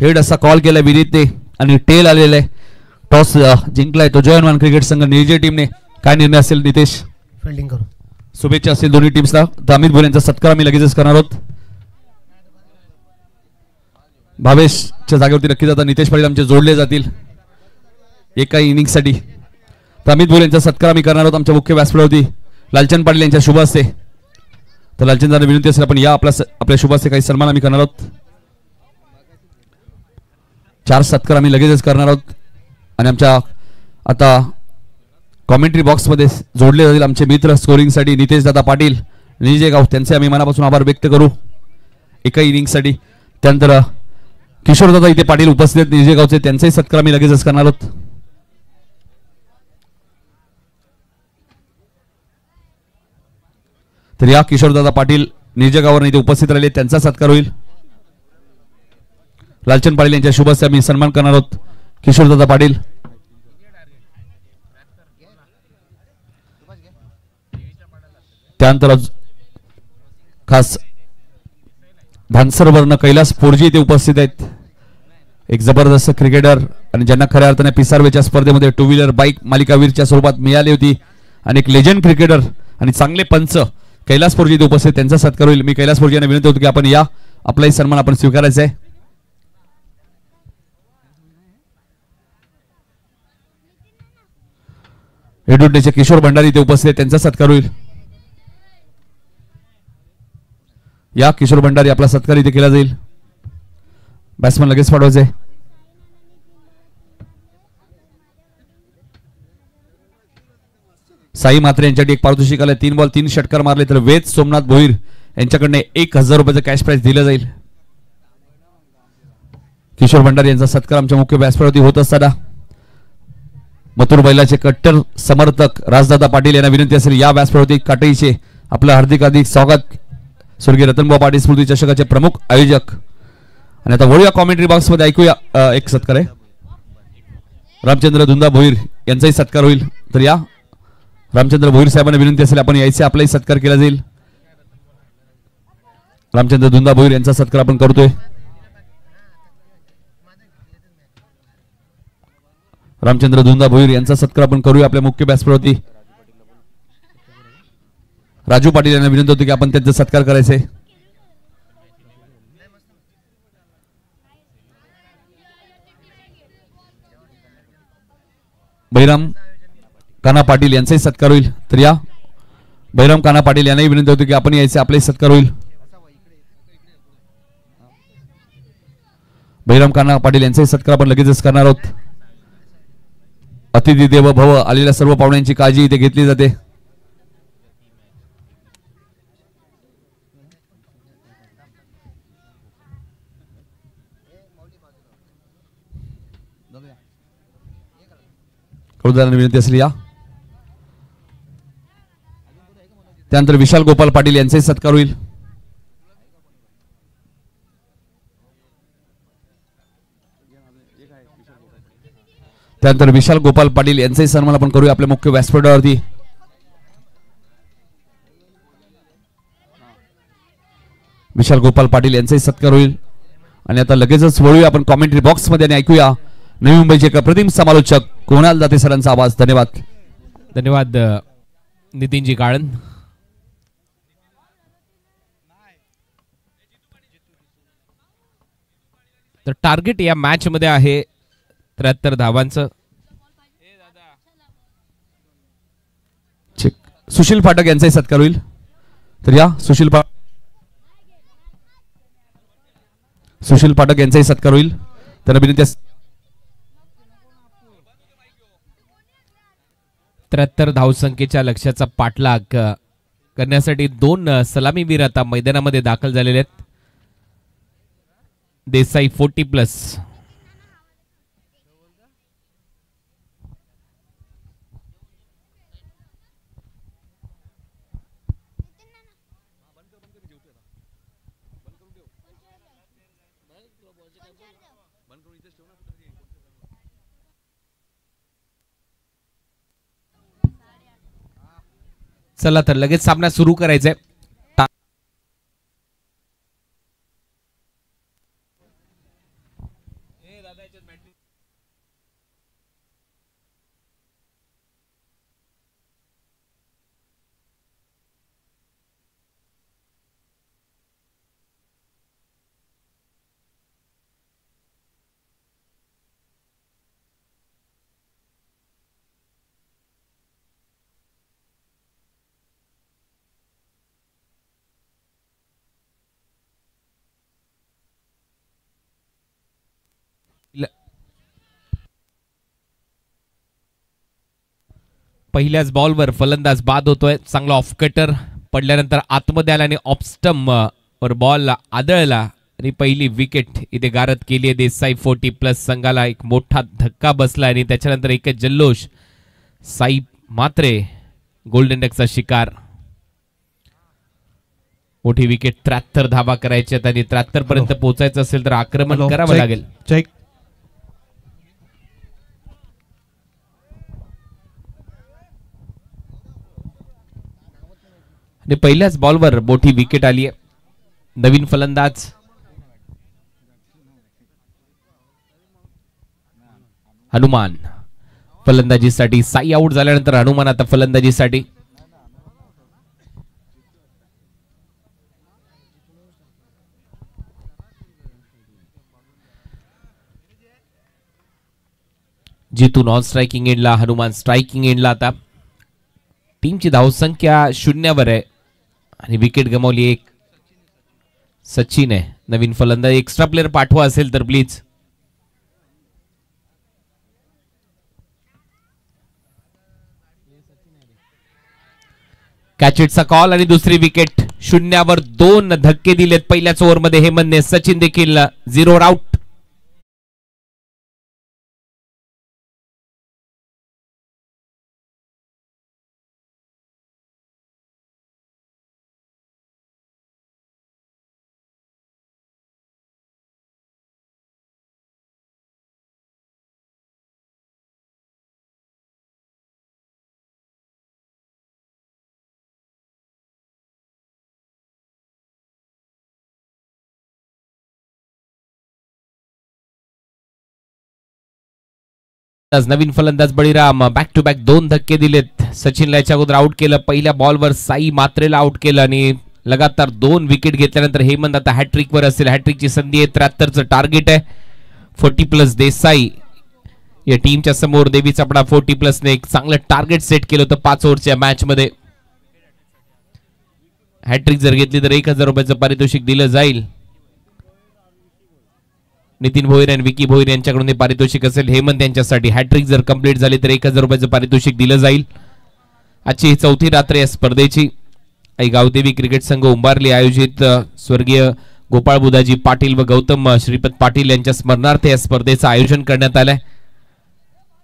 हेड असा कॉल केला विनीतने आणि टेल आलेला आहे. टॉस जिंकलाय तो जयनवान क्रिकेट संघ निर्जय टीमने. काय निर्णय असेल नितेश? फिल्डिंग करू. शुभेच्छा असतील दोन्ही टीम्सला. अमित भोईर यांचा सत्कार आम्ही लगेचच करणार आहोत. भावेशच्या जागेवरती नक्कीच आता नितेश पाटील आमचे जोडले जातील एका इनिंगसाठी. तर अमित भोईर यांचा सत्कार आम्ही करणार आहोत आमच्या मुख्य व्यासपीठावरती लालचंद पाटील यांच्या शुभ हस्ते. तर लालचंदांना विनंती असेल आपण या आपल्या शुभ हस्ते काही सन्मान आम्ही करणार आहोत. 4 सत्कार आम्ही लगेचच करणार आहोत आणि आमच्या आता कॉमेंट्री बॉक्समध्ये जोडले जातील आमचे मित्र स्कोरिंगसाठी नितेश दादा पाटील निजेगाव. त्यांचे आम्ही मनापासून आभार व्यक्त करू एका इनिंगसाठी. त्यानंतर किशोर दादा इथे पाटील उपस्थित आहेत निजेगावचे, त्यांचाही सत्कार आम्ही लगेचच करणार आहोत. तर या किशोर दादा पाटील निजेगाववर इथे उपस्थित राहिले, त्यांचा सत्कार होईल. लालचंद पाटील यांच्या शुभ हस्ते आम्ही सन्मान करणार आहोत किशोर दादा पाटील. त्यानंतर खास भानसरवरनं कैलास पोरजी इथे उपस्थित आहेत. एक जबरदस्त क्रिकेटर आणि ज्यांना खऱ्या अर्थाने पिसारवेच्या स्पर्धेमध्ये 2 व्हीलर बाईक मालिकावीरच्या स्वरूपात मिळाली होती आणि एक लेजंड क्रिकेटर आणि चांगले पंच कैलास पोरजी इथे उपस्थित, त्यांचा सत्कार होईल. मी कैलास पोरजी यांना विनंती होतो की आपण या आपलाही सन्मान आपण स्वीकारायचा आहे. हेडुड्डेचे किशोर भंडारी इथे उपस्थित, त्यांचा सत्कार होईल. या किशोर भंडारी आपला सत्कार इथे केला जाईल. बॅट्समन लगेच पाठवायचे. साई मात्रे यांच्यासाठी एक पारितोषिक आलं. 3 बॉल 3 षटकार मारले तर वेद सोमनाथ भोईर यांच्याकडनं 1000 रुपयाचं कॅश प्राइज दिलं जाईल. किशोर भंडारी यांचा सत्कार आमच्या मुख्य व्यासपीठावरती होत असताना मथुर बैलाचे कट्टर समर्थक राजदादा पाटील यांना विनंती असेल या व्यासपीठावरती काटईचे आपलं हार्दिक स्वागत. स्वर्गीय रतनभाऊ पाटील स्मृती चषकाचे प्रमुख आयोजक. आणि आता वळूया कॉमेंट्री बॉक्स मध्ये, ऐकूया एक सत्कार आहे. रामचंद्र धुंदा भोईर यांचाही सत्कार होईल. तर या रामचंद्र भोईर साहेबांना विनंती असेल आपण यायचे, आपलाही सत्कार केला जाईल. रामचंद्र धुंदा भोईर यांचा सत्कार आपण करतोय. रामचंद्र धुंदा भोईर यांचा सत्कार आपण करूया आपल्या मुख्य व्यासपीठावरती. राजू पाटील यांना विनंती होती की आपण त्यांचा सत्कार करायचे. बहिराम कान्हा पाटील यांचाही सत्कार होईल. तर या बहिराम कान्हा पाटील यांनाही विनंती होती की आपण यायचे, आपलाही सत्कार होईल. बहिराम कान्हा पाटील यांचाही सत्कार आपण लगेचच करणार आहोत. अतिथी देव भव, आलेल्या सर्व पाहुण्यांची काळजी इथे घेतली जाते. विनंती असेल या. त्यानंतर विशाल गोपाल पाटील यांचाही सत्कार होईल. त्यानंतर विशाल गोपाल पाटील यांचाही सन्मान आपण करूया आपल्या मुख्य व्यासपीठावरती. विशाल गोपाल पाटील यांचाही सत्कार होईल. आणि आता लगेचच वळूया आपण कॉमेंट्री बॉक्स मध्ये आणि ऐकूया नवी मुंबईचे एक अप्रतिम समालोचक कुणाल दाते सरांचा आवाज. धन्यवाद. धन्यवाद नितीनजी काळन. तर टार्गेट या मॅच मध्ये आहे 73 धावांचं. सुशील फाटक यांचाही सत्कार होईल. तर या सुशील फाटक यांचाही सत्कार होईल. तर अभिनेत्या 73 धावसंख्येच्या लक्ष्याचा पाठलाग करण्यासाठी 2 सलामीवीर आता मैदानामध्ये दाखल झालेले आहेत. देसाई 40+. चला तर लगेच सामना सुरू करायचा आहे. पहिल्याच बॉलवर फलंदाज बाद होतोय. चांगला ऑफ कटर पडल्यानंतर आतमध्ये आला आणि ऑफस्टम वर बॉल आदळला आणि पहिली विकेट इथे गारद केली आहे. देसाई 40+. संघाला एक मोठा धक्का बसला आणि त्याच्यानंतर एकच जल्लोष. साई मात्रे गोल्डन डकचा शिकार. मोठी विकेट. 73 धावा करायच्यात आणि 73 पर्यंत पोहोचायचं असेल तर आक्रमण करावं लागेल. चेक. आणि पहिल्याच बॉलवर मोठी विकेट आली आहे. नवीन फलंदाज हनुमान फलंदाजीसाठी. साई आऊट झाल्यानंतर हनुमान आता फलंदाजीसाठी. जितू नॉन स्ट्रायकिंग एंडला, हनुमान स्ट्रायकिंग एंडला. आता टीमची धावसंख्या 0वर आहे आणि विकेट गमावली एक. सचिन आहे नवीन फलंदाज. एक्स्ट्रा प्लेअर पाठवा असेल तर प्लीज. कॅचेटचा कॉल आणि दुसरी विकेट. 0वर 2 धक्के दिलेत पहिल्याच ओव्हरमध्ये हेमंतने. सचिन देखील 0वर आउट. नवीन फलंदाज बळीराम. बॅक टू बॅक 2 धक्के दिलेत. सचिनला याच्या अगोदर आउट केलं. पहिल्या बॉलवर साई मात्रेला आउट केलं आणि लगातार 2 विकेट घेतल्यानंतर हेमंत आता हॅट्रिक वर असेल. हॅट्रिकची संधी आहे. 73चं टार्गेट आहे. 40+ देसाई या टीमच्या समोर. देवी चपडा 40+ ने एक चांगलं टार्गेट सेट केलं होतं 5 ओव्हरच्या मॅच मध्ये. हॅट्रिक जर घेतली तर 1000 रुपयाचं पारितोषिक दिलं जाईल. नितीन भोईर आणि विकी भोईर यांच्याकडून हे पारितोषिक असेल हेमंत यांच्यासाठी. हॅट्रिक जर कंप्लीट झाली तर 1000 रुपयाचं पारितोषिक दिलं जाईल. आजची ही 4थी रात्र या स्पर्धेची. आई गावदेवी क्रिकेट संघ उंबारली आयोजित स्वर्गीय गोपाळ बुधाजी पाटील व गौतम श्रीपत पाटील यांच्या स्मरणार्थ या स्पर्धेचं आयोजन करण्यात आलंय.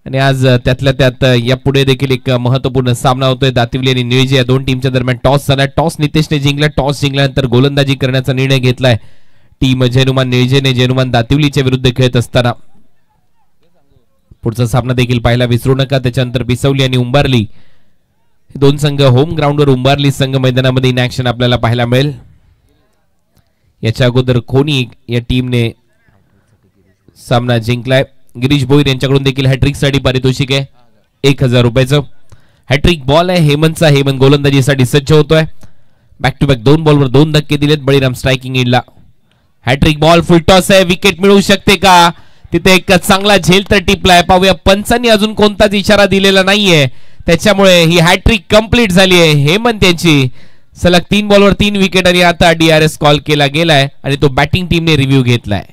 आणि आज त्यातल्या त्यात यापुढे देखील एक महत्वपूर्ण सामना होतोय. दातिवली आणि निळजे या 2 टीमच्या दरम्यान टॉस झाला. टॉस नितेशने जिंकला. टॉस जिंकल्यानंतर गोलंदाजी करण्याचा निर्णय घेतलाय टीम जैनुमान निळजेने. जैनुमान दातिवलीच्या विरुद्ध खेळत असताना पुढचा सामना देखील पाहायला विसरू नका. त्याच्यानंतर बिसवली आणि उंबारली दोन संघ होम ग्राउंडवर, उंबारली संघ मैदानामध्ये इन ऍक्शन आपल्याला पाहायला मिळेल. याच्या अगोदर खोनी या टीमने सामना जिंकलाय. गिरीश भोईर यांच्याकडून देखील हॅट्रिक साठी पारितोषिक आहे 1000 रुपयाचं. हॅट्रिक बॉल आहे हेमंतचा. हेमंत गोलंदाजीसाठी सज्ज होतोय. बॅक टू बॅक 2 बॉलवर 2 धक्के दिलेत बळीराम स्ट्रायकिंग एंडला. हॅट्रिक बॉल फुलटॉस आहे. विकेट मिळू शकते का? तिथे एक चांगला झेल तर टिपलाय. पाहूया पंचांनी अजून कोणताच इशारा दिलेला नाहीये, त्याच्यामुळे ही हॅट्रिक कंप्लीट झाली आहे हेमंत यांची. सलग 3 बॉलवर 3 विकेट आणि आता DRS कॉल केला गेलाय आणि तो बॅटिंग टीमने रिव्ह्यू घेतलाय.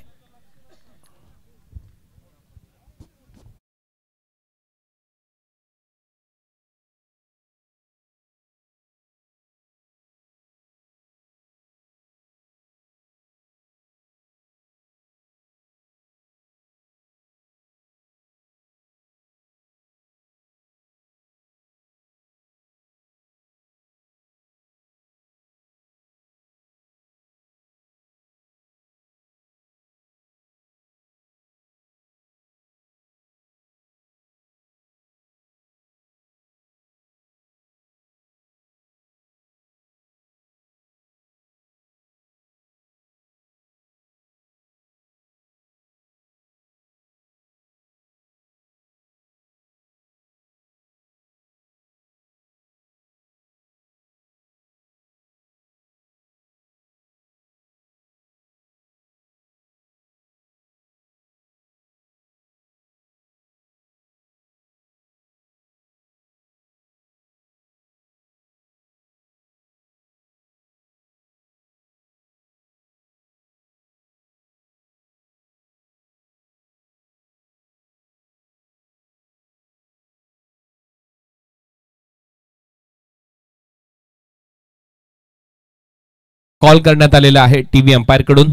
कॉल करण्यात आलेला आहे टीव्ही अंपायर कडून.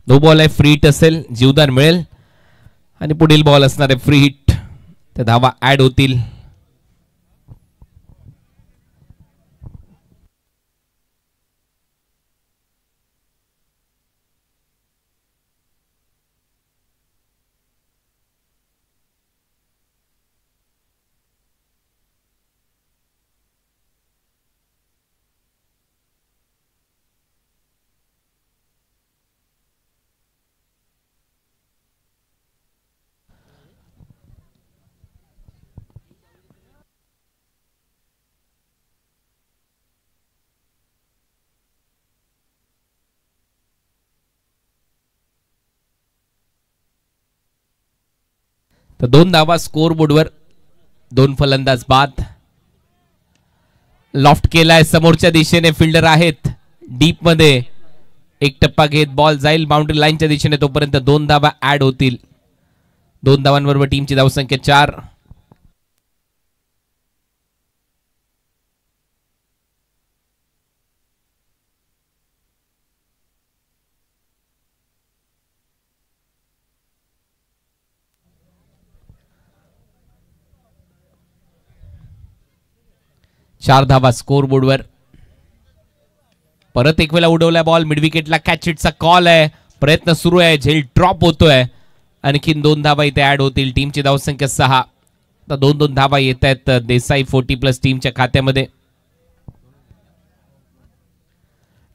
नो बॉल आहे, फ्री हिट असेल, जीवदान मिळेल आणि पुढील बॉल असणार आहे फ्री हिट. त्या धावा ऍड होतील. तर 2 धावा स्कोर बोर्डवर. 2 फलंदाज बाद. लॉफ्ट केलाय समोरच्या दिशेने, फिल्डर आहेत डीप मध्ये. एक टप्पा घेत बॉल जाईल बाउंड्री लाईनच्या दिशेने, तोपर्यंत 2 धावा ऍड होतील. 2 धावांबरोबर टीमची धावसंख्या 4. चार धावा स्कोर बोर्डवर. परत एक वेळा उडवलाय बॉल मिड विकेटला. कॅच इटचा कॉल आहे. प्रयत्न सुरू आहे. झेल ड्रॉप होतोय. आणखीन 2 धावा इथे ऍड होतील. टीमची धावसंख्या 6. तर 2-2 धावा येत आहेत देसाई 40+ टीमच्या खात्यामध्ये.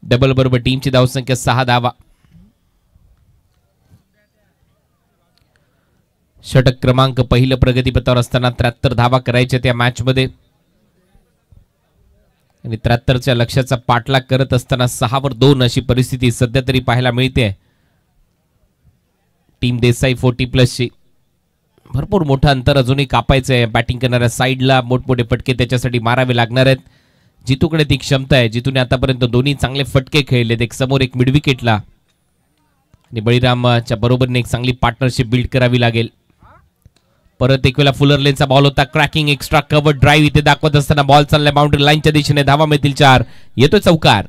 डबल बरोबर टीमची धावसंख्या 6 धावा. षटक क्रमांक पहिलं प्रगतीपथावर असताना 73 धावा करायच्या त्या मॅच मध्ये आणि 73च्या लक्ष्याचा पाठलाग करत असताना 6वर 2 अशी परिस्थिती सध्या तरी पाहायला मिळते. टीम देसाई 40+ ची भरपूर मोठं अंतर अजूनही कापायचं आहे. बॅटिंग करणाऱ्या साईडला मोठमोठे फटके त्याच्यासाठी मारावे लागणार आहेत. जितूकडे ती क्षमता आहे. जितूने आतापर्यंत दोन्ही चांगले फटके खेळलेत. एक समोर एक मिड विकेटला आणि बळीरामच्या बरोबरीने एक चांगली पार्टनरशिप बिल्ड करावी लागेल. परत एक वेळा फुलर लेनचा बॉल होता. क्रॅकिंग एक्स्ट्रा कव्हर ड्राईव्ह इथे दाखवत असताना बॉल चाललाय बाउंड्री लाईनच्या दिशेने. धावा मिळतील 4. येतोय चौकार.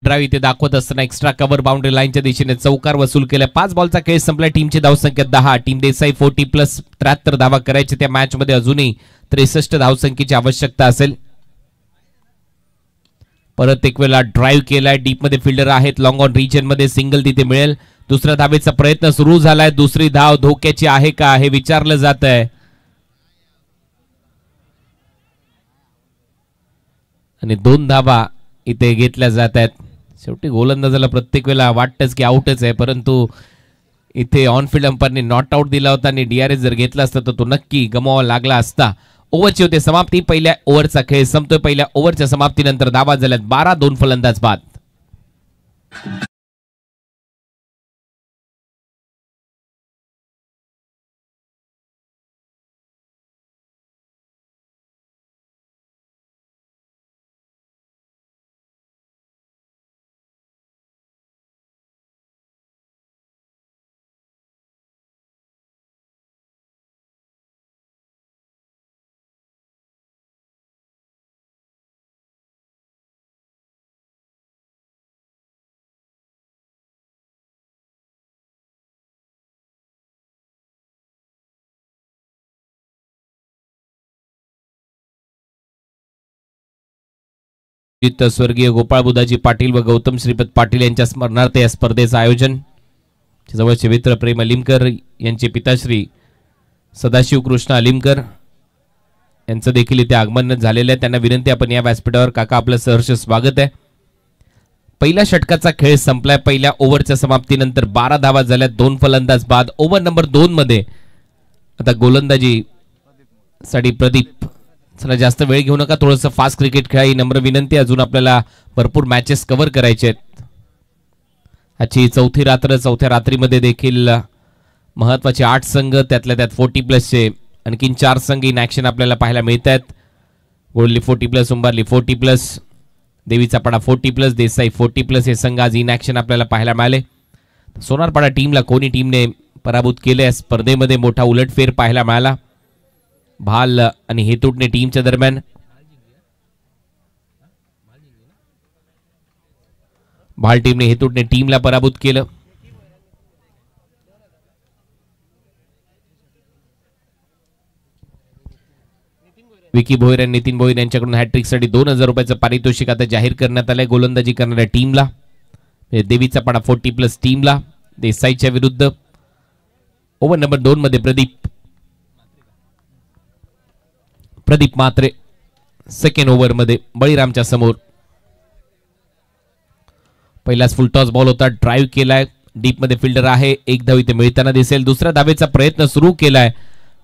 ड्राईव्ह इथे दाखवत असताना एक्स्ट्रा कव्हर बाउंड्री लाईनच्या दिशेने चौकार वसूल केला. 5 बॉलचा खेळ संपला. टीमची धावसंख्या 10. टीम देसाई 40+ 73 धावा करायचे. त्या मॅच मध्ये अजूनही 63 धावसंख्येची आवश्यकता असेल. परत एक वेळा ड्राईव्ह केलाय. डीप मध्ये फिल्डर आहेत. लॉंग ऑन रिजन मध्ये सिंगल तिथे मिळेल. दुसऱ्या धावेचा प्रयत्न सुरू झालाय. दुसरी धाव धोक्याची आहे का हे विचारलं जात आहे. आणि 2 धावा इथे घेतल्या जात आहेत. शेवटी गोलंदाजाला प्रत्येक वेळेला वाटतंच की आउटच आहे, परंतु इथे ऑन फील्ड अंपायरने नॉट आउट दिला होता आणि DRS जर घेतला असता तर तो नक्की गमवावा लागला असता. ओव्हरची होते समाप्ती. पहिल्या ओव्हरचा खेळ संपतोय. पहिल्या ओव्हरच्या समाप्तीनंतर धावा झाल्यात 12. 2 फलंदाज बाद. स्वर्गीय गोपाळ बुधाजी पाटील व गौतम श्रीपत पाटील यांच्या स्मरणार्थ या स्पर्धेचं आयोजन. जवळचे मित्र प्रेम अलिमकर यांचे पिताश्री सदाशिव कृष्ण अलिमकर यांचं देखील इथे आगमन झालेलं आहे. त्यांना विनंती आपण या व्यासपीठावर. काका आपलं सहर्ष स्वागत आहे. पहिल्या षटकाचा खेळ संपलाय. पहिल्या ओव्हरच्या समाप्तीनंतर 12 धावा झाल्यात. 2 फलंदाज बाद. ओव्हर नंबर 2 मध्ये आता गोलंदाजी साठी प्रदीप. चला जास्त वेळ घेऊ नका. थोडंसं फास्ट क्रिकेट खेळा ही नम्र विनंती. अजून आपल्याला भरपूर मॅचेस कव्हर करायचे आहेत. आजची चौथी रात्र. चौथ्या रात्रीमध्ये देखील महत्वाचे 8 संघ, त्यातल्या त्यात 40+ आणखीन 4 संघ इन ऍक्शन आपल्याला पाहायला मिळत आहेत. गोळली 40+, उंबारली 40+, देवीचा पाडा 40+, देसाई 40+. हे संघ आज इन ऍक्शन आपल्याला पाहायला मिळाले. सोनारपाडा टीमला कोणी टीमने पराभूत केले. स्पर्धेमध्ये मोठा उलटफेर पाहायला मिळाला. भाल आणि हेतुटणे टीमच्या दरम्यान. भाल टीमने हेतुटणे टीमला पराभूत केलं. विकी भोईर आणि नितीन भोईर यांच्याकडून हॅट्रिक साठी 2000 रुपयाचं पारितोषिक आता जाहीर करण्यात आलंय. गोलंदाजी करणाऱ्या टीमला, देवीचा पाडा 40+ टीमला देसाईच्या विरुद्ध. ओव्हर नंबर 2 मध्ये प्रदीप मात्रे. सेकंड ओव्हर मध्ये बळीरामच्या समोर. पहिलाच फुल टॉस बॉल होता. ड्राईव्ह केलाय. डीप मध्ये फिल्डर आहे. 1 धाव इथे मिळताना दिसेल. दुसऱ्या धावेचा प्रयत्न सुरू केलाय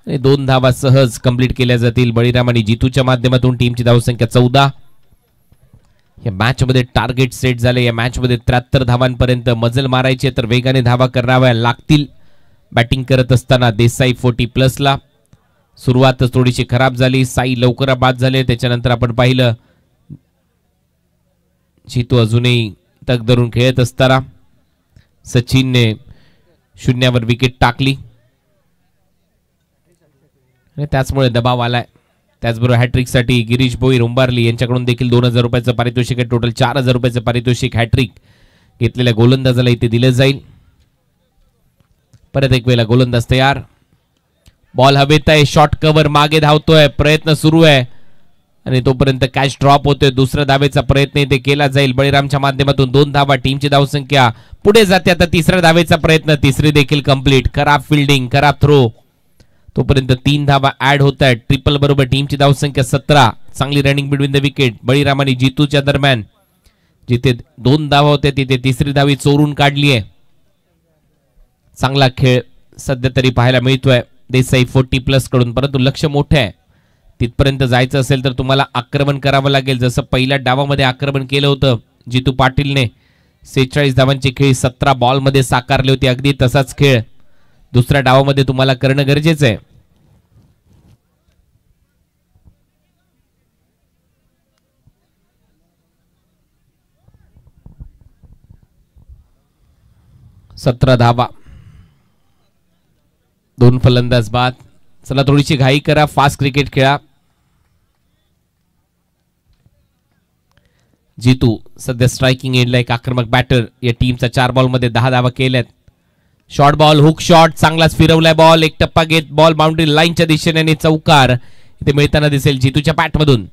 आणि 2 धावा सहज कंप्लीट केल्या जातील बळीराम आणि जितूच्या माध्यमातून. टीमची धावसंख्या 14. या मॅच मध्ये टार्गेट सेट झाले. या मॅच मध्ये 73 धावांपर्यंत मजल मारायची तर वेगाने धावा कराव्या लागतील. बॅटिंग करत असताना देसाई 40+ ला. सुरुवातच थोडीशी खराब झाली. साई लवकर बाद झाले. त्याच्यानंतर आपण पाहिलं जितू अजूनही तग धरून खेळत असताना सचिनने 0वर विकेट टाकली आणि त्याचमुळे दबाव आलाय. त्याचबरोबर हॅट्रिक साठी गिरीश भोईर उंबारली यांच्याकडून देखील 2000 रुपयाचं पारितोषिक आहे. टोटल 4000 रुपयाचं पारितोषिक हॅट्रिक घेतलेल्या गोलंदाजाला इथे दिलं जाईल. परत एक वेळेला गोलंदाज तयार. बॉल हवेत आहे. शॉर्ट कव्हर मागे धावतोय. प्रयत्न सुरू आहे आणि तोपर्यंत कॅच ड्रॉप होतोय. दुसऱ्या धावेचा प्रयत्न इथे केला जाईल बळीरामच्या माध्यमातून. 2 धावा. टीमची धावसंख्या पुढे जाते. आता तिसऱ्या धावेचा प्रयत्न. तिसरी देखील कंप्लीट. खराब फिल्डिंग, खराब थ्रो. तोपर्यंत 3 धावा ऍड होत आहेत. ट्रिपल बरोबर टीमची धावसंख्या 17. चांगली running between the wicket Baliram आणि जितूच्या दरम्यान. जिथे 2 धावा होत्या तिथे तिसरी धावी चोरून काढली आहे. चांगला खेळ सध्या तरी पाहायला मिळतोय देसाई 40+ कडून, परंतु लक्ष मोठे आहे. तिथपर्यंत जायचं असेल तर तुम्हाला आक्रमण करावं लागेल. जसं पहिल्या डावामध्ये आक्रमण केलं होतं जितू पाटीलने. 46 धावांची खेळी 17 बॉलमध्ये साकारली होती. अगदी तसाच खेळ दुसऱ्या डावामध्ये तुम्हाला करणं गरजेचं आहे. सतरा धावा. 2 फलंदाज बाद. चला थोडीशी घाई करा. फास्ट क्रिकेट खेळा. जितू सध्या स्ट्रायकिंग एंडला एक आक्रमक बॅटर. या टीमचा 4 बॉलमध्ये 10 धावा केल्यात. शॉर्ट बॉल, हुक शॉट, चांगलाच फिरवलाय बॉल. एक टप्पा घेत बॉल बाउंड्री लाईनच्या दिशेने आणि चौकार इथे मिळताना दिसेल जितूच्या बॅटमधून.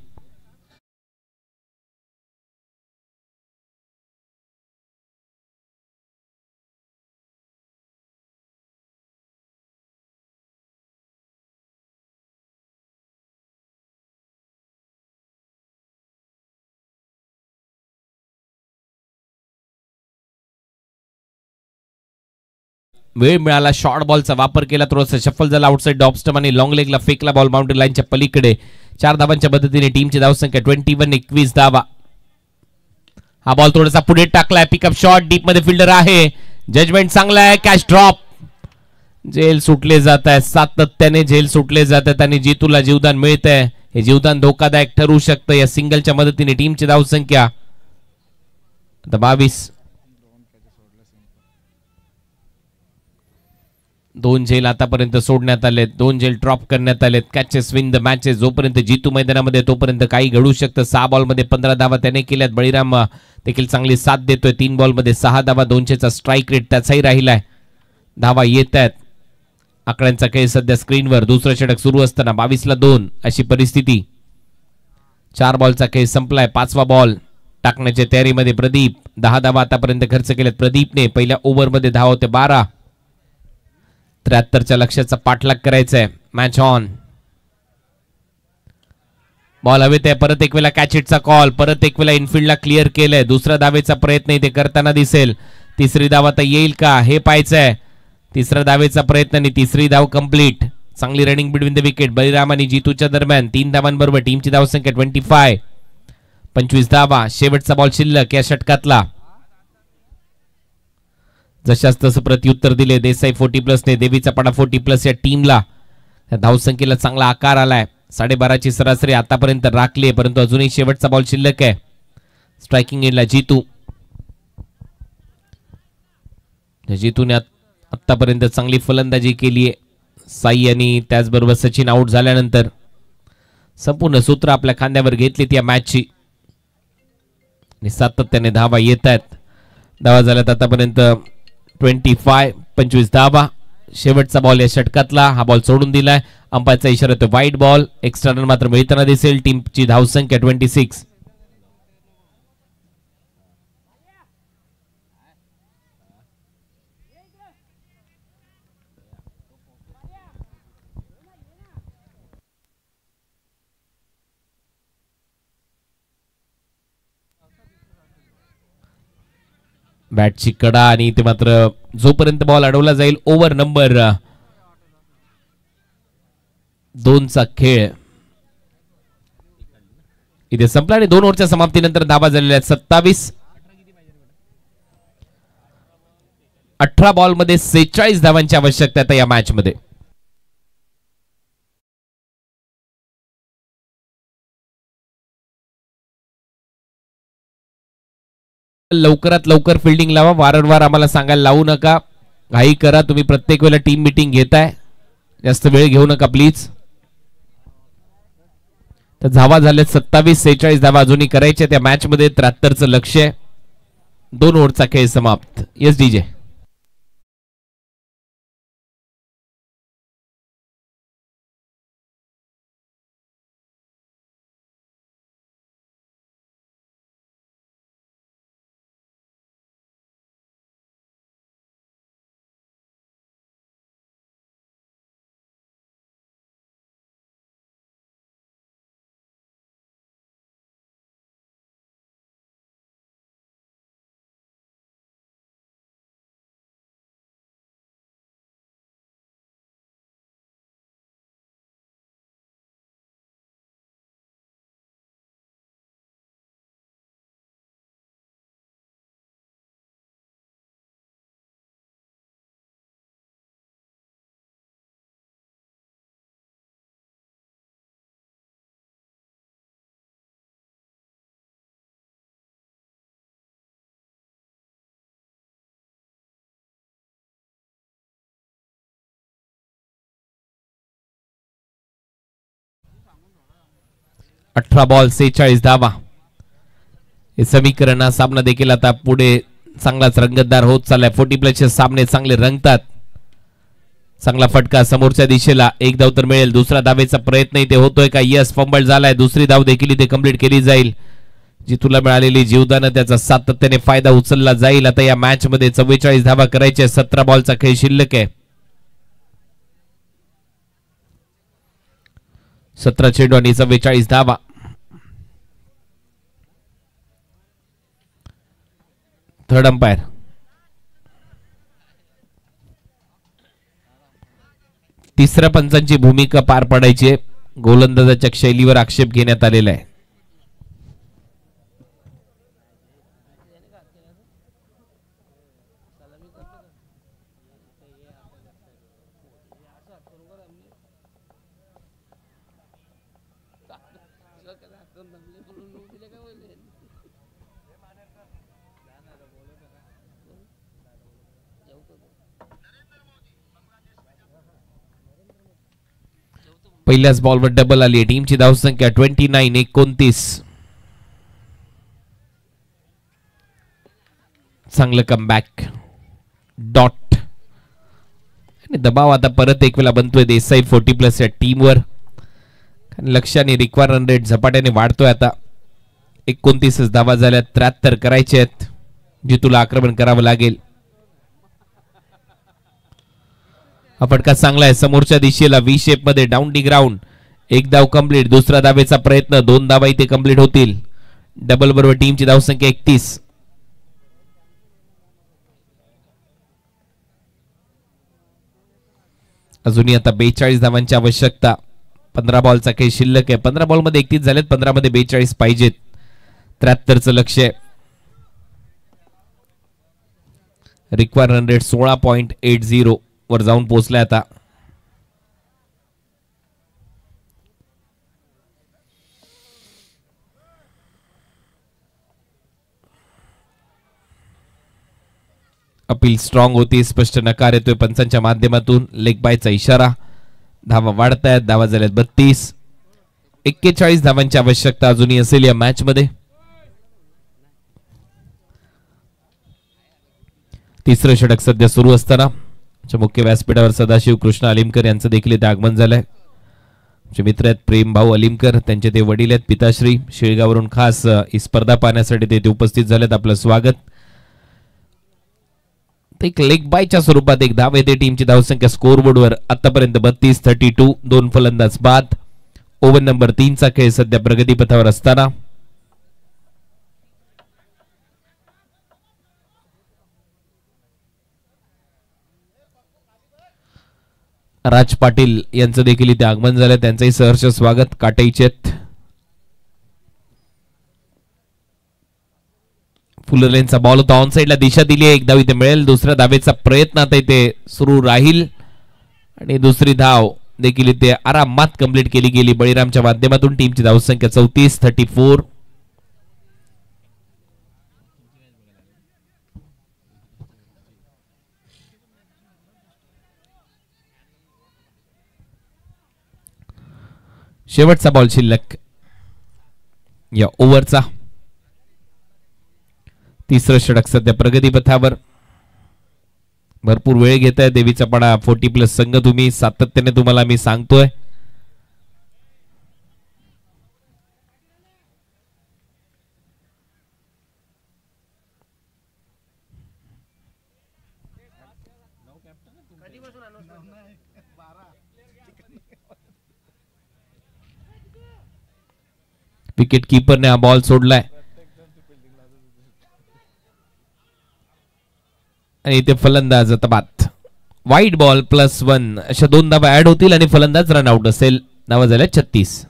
वेळ मिळाला, शॉर्ट बॉलचा वापर केला, थोडासा शफल झाला आउटसाइड डॉप स्टंप आणि लॉंग लेगला फेकला बॉल बाउंड्री लाईनच्या पलीकडे. 4 धावांच्या मदतीने टीमची धावसंख्या 21 धावा. हा बॉल थोडासा पुढे टाकलाय, पिकअप शॉट, डीप मध्ये फिल्डर आहे, जजमेंट चांगला आहे, कॅच ड्रॉप. झेल सुटले जात आहे, सातत्याने झेल सुटले जात आहेत आणि जितूला जीवदान मिळत आहे. हे जीवदान धोकादायक ठरू शकतं. या सिंगलच्या मदतीने टीमची धावसंख्या 22. 2 झेल आतापर्यंत सोडण्यात आलेत, 2 झेल ड्रॉप करण्यात आलेत. Catches win the matches. जोपर्यंत जितू मैदानामध्ये तोपर्यंत काही घडू शकतं. 6 बॉलमध्ये 15 धावा त्याने केल्यात. बळीराम देखील चांगली साथ देतोय. 3 बॉलमध्ये 6 धावा, 200चा स्ट्राईक रेट त्याचाही राहिलाय. धावा येत आहेत. आकड्यांचा खेळ सध्या स्क्रीनवर. दुसरं षटक सुरू असताना 22ला 2 अशी परिस्थिती. 4 बॉलचा खेळ संपलाय. 5वा बॉल टाकण्याच्या तयारीमध्ये प्रदीप. 10 धावा आतापर्यंत खर्च केल्यात प्रदीपने. पहिल्या ओव्हरमध्ये धावा होते 12. 73च्या लक्ष्याचा पाठलाग करायचा आहे. Match on. बॉल हवेत आहे. परत एक वेळा कॅच हिटचा कॉल. परत एक वेळा इनफिल्डला क्लिअर केलंय. दुसऱ्या धावेचा प्रयत्न इथे करताना दिसेल. तिसरी धाव आता येईल का हे पाहायचं आहे. तिसऱ्या धावेचा प्रयत्न आणि तिसरी धाव कंप्लीट. चांगली running between the wicket. Baliram आणि जितूच्या दरम्यान 3 धावांबरोबर टीमची धावसंख्या 25. 25 धावा. शेवटचा बॉल शिल्लक या षटकातला. जशाच तसं प्रत्युत्तर दिले देसाई 40+ ने. देवीचा पाडा 40+ या टीमला. धावसंख्येला चांगला आकार आलाय. 12.5ची सरासरी आतापर्यंत राखली आहे, परंतु अजूनही शेवटचा बॉल शिल्लक आहे. स्ट्रायकिंग एंडला जितू. जितूने आतापर्यंत चांगली फलंदाजी केली आहे. साई आणि त्याचबरोबर सचिन आउट झाल्यानंतर संपूर्ण सूत्र आपल्या खांद्यावर घेतलीत या मॅचची आणि सातत्याने धावा येत आहेत. धावा झाल्यात आतापर्यंत 25 धावा. शेवटचा बॉल या षटकातला. हा बॉल सोडून दिलाय. अंपायरचा इशारा तो वाईट बॉल. एक्स्ट्रा रन मात्र मिळताना दिसेल. टीमची धावसंख्या 26. बॅटची कडा आणि ते मात्र जोपर्यंत बॉल अडवला जाईल ओव्हर नंबर 2चा खेळ इथे संपला आणि 2 ओव्हरच्या समाप्तीनंतर धावा झालेल्या आहेत 27. 18 बॉलमध्ये 46 धावांची आवश्यकता आहे या मॅच मध्ये. लवकरात लवकर फिल्डिंग लावा. वारंवार आम्हाला सांगायला लावू नका. घाई करा. तुम्ही प्रत्येक वेळेला टीम मीटिंग घेताय. जास्त वेळ घेऊ नका प्लीज. तर धावा झाले 27. 46 धावा अजूनही करायच्या त्या मॅच मध्ये. 73चं लक्ष आहे. 2 ओव्हरचा खेळ समाप्त. Yes DJ. अठरा बॉल 46 धावा. हे समीकरण हा सामना देखील आता पुढे चांगलाच रंगतदार होत चाललाय. 40+ सामने चांगले रंगतात. चांगला फटका समोरच्या दिशेला, एक धाव तर मिळेल. दुसरा धावेचा प्रयत्न इथे होतोय का? यस, फंबल झालाय. दुसरी धाव देखील इथे कंप्लीट केली जाईल. जी तुला मिळालेली जीवदान त्याचा सातत्याने फायदा उचलला जाईल. आता या मॅच मध्ये 44 धावा करायच्या. 17 बॉलचा खेळ शिल्लक आहे. 17 चेंडू आणि 44 धावा. थर्ड अंपायर तिसऱ्या पंचांची भूमिका पार पाडायची आहे. गोलंदाजाच्या शैलीवर आक्षेप घेण्यात आलेला आहे. पहिल्याच बॉलवर डबल आली. टीमची धावसंख्या 29-29. चांगलं कमबॅक. डॉट आणि दबाव आता परत एक वेळा बनतोय देसाई 40+ या टीमवर. लक्ष आणि रिक्वायर रन रेट झपाट्याने वाढतोय. आता 29 धावा झाल्या. 73 करायचे आहेत, जी तुला आक्रमण करावं लागेल. हा फटका चांगला आहे समोरच्या दिशेला व्ही शेप मध्ये डाऊन डी ग्राउंड. एक धाव कंप्लीट. दुसरा धावेचा प्रयत्न. 2 धावा इथे कंप्लीट होतील. डबल बरोबर टीमची धावसंख्या 31. अजूनही आता 42 धावांची आवश्यकता. 15 बॉलचा खेळ शिल्लक आहे. 15 बॉल मध्ये 31 झालेत. 15 मध्ये 42 पाहिजेत. 73चं लक्ष आहे. रिक्वायर रन रेट 16.80 वर जाऊन पोहोचलाय आता. अपील स्ट्रॉंग होती. स्पष्ट नकार येतोय पंचांच्या माध्यमातून. लेग बायचा इशारा. धावा वाढत आहेत. धावा झाल्यात 32. 41 धावांची आवश्यकता अजूनही असेल या मॅच मध्ये. तिसरं षटक सध्या सुरू असताना मुख्य व्यासपीठावर सदाशिव कृष्ण अलिमकर यांचं देखील इथे आगमन झालंय. मित्र आहेत प्रेम भाऊ अलिमकर, त्यांचे ते वडील आहेत पिताश्री. शेळगाववरून खास ही स्पर्धा पाहण्यासाठी ते उपस्थित झालेत. आपलं स्वागत. एक लेग बायच्या स्वरूपात एक धाव येते. टीमची धावसंख्या स्कोरबोर्डवर आतापर्यंत 32-32. 2 फलंदाज बाद. ओव्हर नंबर 3चा खेळ सध्या प्रगतीपथावर असताना राज पाटील यांचं देखील इथे आगमन झालं. त्यांचंही सहर्ष स्वागत. काटाईचे फुलर लेनचा बॉल होता. ऑन साइडला दिशा दिली आहे. एक धाव इथे मिळेल. दुसऱ्या धावेचा प्रयत्न आता इथे सुरू राहील आणि दुसरी धाव देखील इथे आरामात कंप्लीट केली गेली बळीरामच्या माध्यमातून. टीमची धावसंख्या 34-34. शेवटचा बॉल शिल्लक या ओव्हरचा. तिसरं षटक सध्या प्रगतीपथावर. भरपूर वेळ घेत आहे देवीचा पाडा 40+ संघ. तुम्ही सातत्याने तुम्हाला मी सांगतोय विकेट कीपरने हा बॉल सोडलाय आणि इथे फलंदाज आता बाद. वाईट बॉल +1 अशा 2 धावा ऍड होतील आणि फलंदाज रन आउट असेल. धावा झाल्या 36.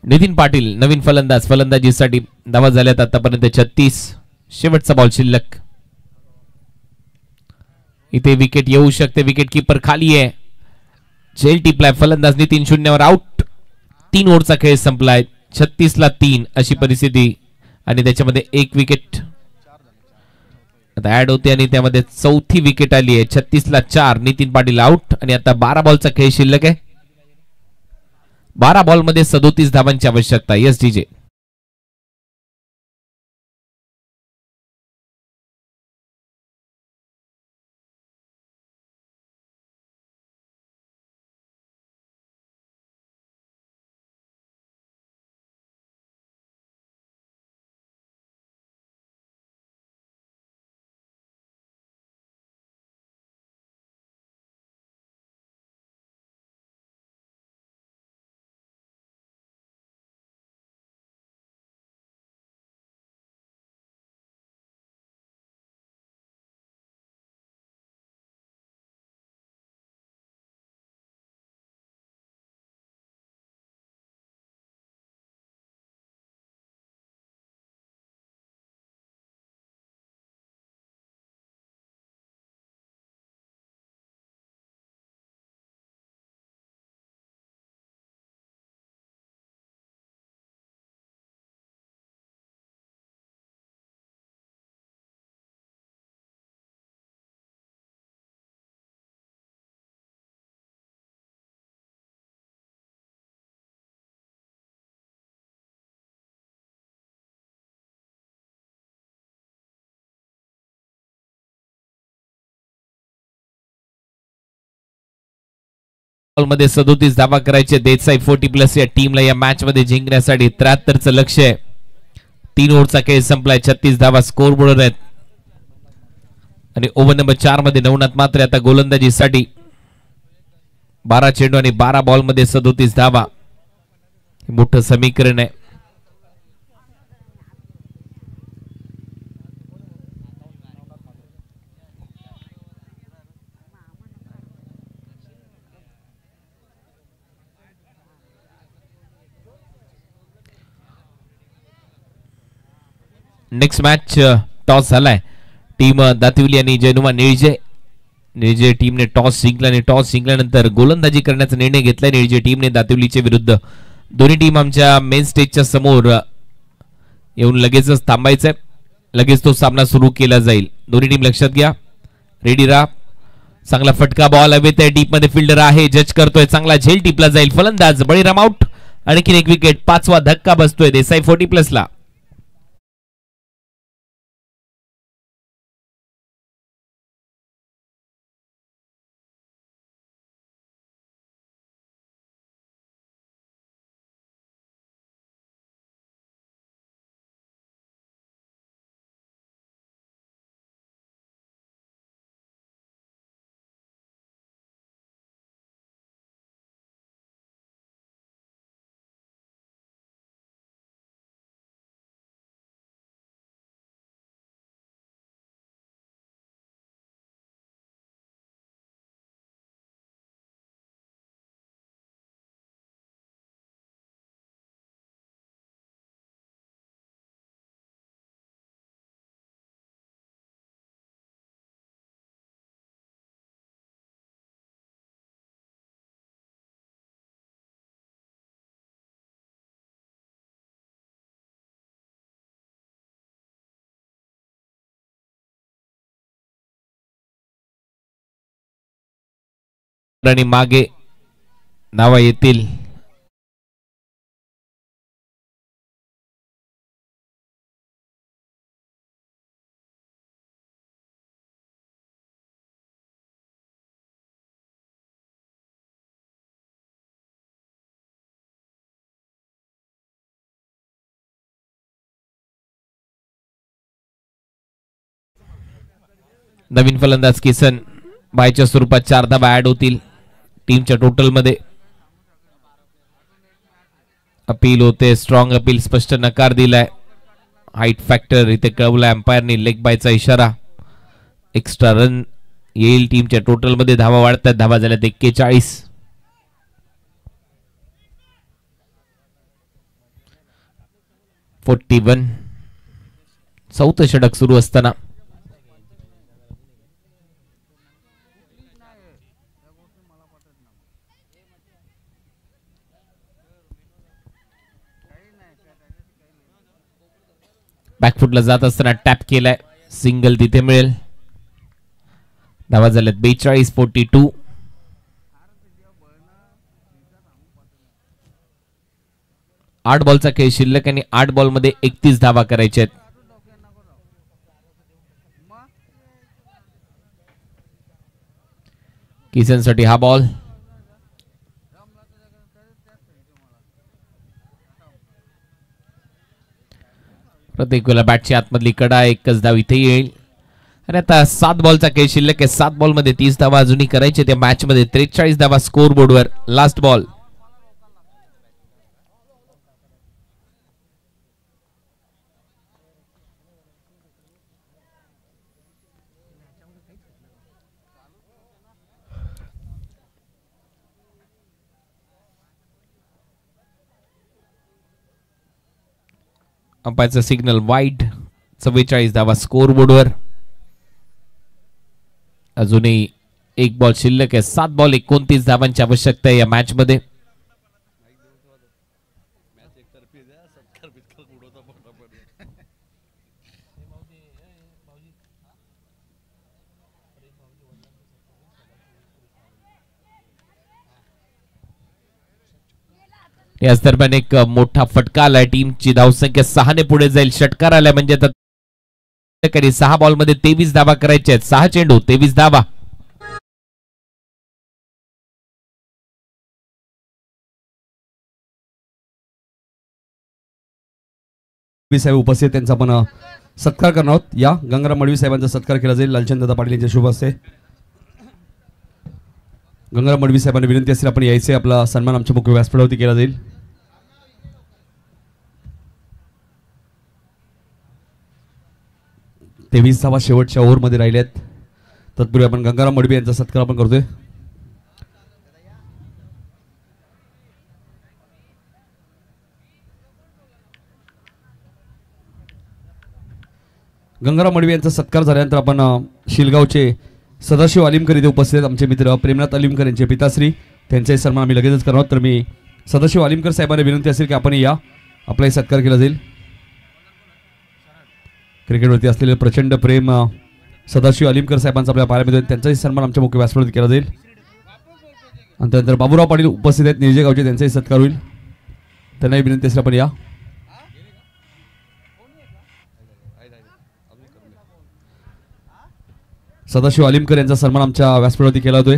नितीन पाटील नवीन फलंदाज, फलंदाजीसाठी धावा झाल्यात आतापर्यंत 36. शेवटचा बॉल शिल्लक. इथे विकेट येऊ शकते. विकेट किपर खाली आहे. झेल टिपलाय. फलंदाज नितीन 0वर आउट. 3 ओव्हरचा खेळ संपलाय. 36ला 3 अशी परिस्थिती आणि त्याच्यामध्ये 1 विकेट आता ऍड होते आणि त्यामध्ये चौथी विकेट आली आहे. 36ला 4. नितीन पाटील आउट आणि आता 12 बॉलचा खेळ शिल्लक आहे. 12 बॉलमध्ये 37 धावांची आवश्यकता. Yes DJ. मध्ये 37 धावा करायचे. देसाई 40+ या टीमला या मॅच मध्ये जिंकण्यासाठी 73चं लक्ष आहे. 3 ओव्हरचा खेळ संपलाय. 36 धावा स्कोर बोर्डवर आहेत आणि ओव्हर नंबर 4 मध्ये नवनाथ मात्रे आता गोलंदाजीसाठी. 12 चेंडू आणि 12 बॉल मध्ये 37 धावा. मोठं समीकरण आहे. नेक्स्ट मॅच टॉस झालाय. टीम दातिवली आणि जैनुमा निळजे टीमने टॉस जिंकला आणि टॉस जिंकल्यानंतर गोलंदाजी करण्याचा निर्णय घेतलाय निळजे टीमने दातिवलीच्या विरुद्ध. दोन्ही टीम आमच्या मेन स्टेजच्या समोर येऊन लगेचच थांबायचंय. लगेच तो सामना सुरू केला जाईल. दोन्ही टीम लक्षात घ्या. रेडी राहा. चांगला फटका बॉल हवेत आहे. डीप मध्ये फिल्डर आहे. जज करतोय. चांगला झेल टिपला जाईल. फलंदाज बळीराम आउट. आणखीन 1 विकेट. 5वा धक्का बसतोय देसाई 40+ ला. आणि मागे नावा येतील. नवीन फलंदाज किसन बायच्या स्वरूपात 4 धावा ऍड होतील टीमच्या टोटल मध्ये. अपील होते. Strong appeal. स्पष्ट नकार दिलाय. हाईट फॅक्टर इथे कळवला अंपायरने. लेग बायचा इशारा. एक्स्ट्रा रन येईल. टीमच्या टोटल मध्ये धावा वाढतात. धावा झाल्यात 41. 41. चौथं षटक सुरू असताना बॅकफुटला जात असताना टॅप केलाय, सिंगल तिथे मिळेल. धावा झाल्यात 42-42. 8 बॉलचा खेळ शिल्लक आणि 8 बॉल मध्ये 31 धावा करायचे आहेत. किसनसाठी हा बॉल. प्रत्येक वेळेला बॅटची आतमधली कडा, एकच धाव इथे येईल. आणि आता 7 बॉलचा खेळ शिल्लक आहे. 7 बॉल मध्ये 30 धावा अजूनही करायचे त्या मॅच मध्ये. 43 धावा स्कोर बोर्डवर. Last ball. अंपायरचा सिग्नल वाईड. 44 धावा स्कोर बोर्डवर. अजूनही 1 बॉल शिल्लक आहे. 7 बॉल 29 धावांची आवश्यकता आहे या मॅच मध्ये. याच दरम्यान एक मोठा फटका आलाय. टीमची धावसंख्या 6 ने पुढे जाईल. षटकार आलाय म्हणजे 6 बॉल मध्ये 23 धावा करायचे आहेत. 6 चेंडू 23 धावा. साहेब उपस्थित, त्यांचा आपण सत्कार करणार आहोत. या गंगाराम मडवी साहेबांचा सत्कार केला जाईल लालचंद दादा पाटील यांच्या शुभ हस्ते. गंगाराम मडवी साहेबांना विनंती असेल आपण यायचे. आपला सन्मान आमच्या मुख्य व्यासपीठावरती केला जाईल. तेवीस धावा शेवटच्या ओव्हरमध्ये राहिल्यात. तत्पूर्वी आपण गंगाराम मडवी यांचा सत्कार आपण करतोय. गंगाराम मडवी यांचा सत्कार झाल्यानंतर आपण शिलगावचे सदाशिव अलिमकर इथे उपस्थित आमचे मित्र प्रेमनाथ अलिमकर यांचे पिताश्री, त्यांचाही सन्मान आम्ही लगेचच करणार आहोत. तर मी सदाशिव अलिमकर साहेबांना विनंती असेल की आपण या, आपलाही सत्कार केला जाईल. क्रिकेटवरती असलेले प्रचंड प्रेम सदाशिव अलिमकर साहेबांचा आपल्या पायामध्ये, त्यांचाही सन्मान आमच्या मुख्य व्यासपीठावरती केला जाईल. आणि त्यानंतर बाबूराव पाटील उपस्थित आहेत निळजे गावचे, त्यांचाही सत्कार होईल. त्यांनाही विनंती असेल आपण या. सदाशिव अलिमकर यांचा सन्मान आमच्या व्यासपीठावरती केला होतोय.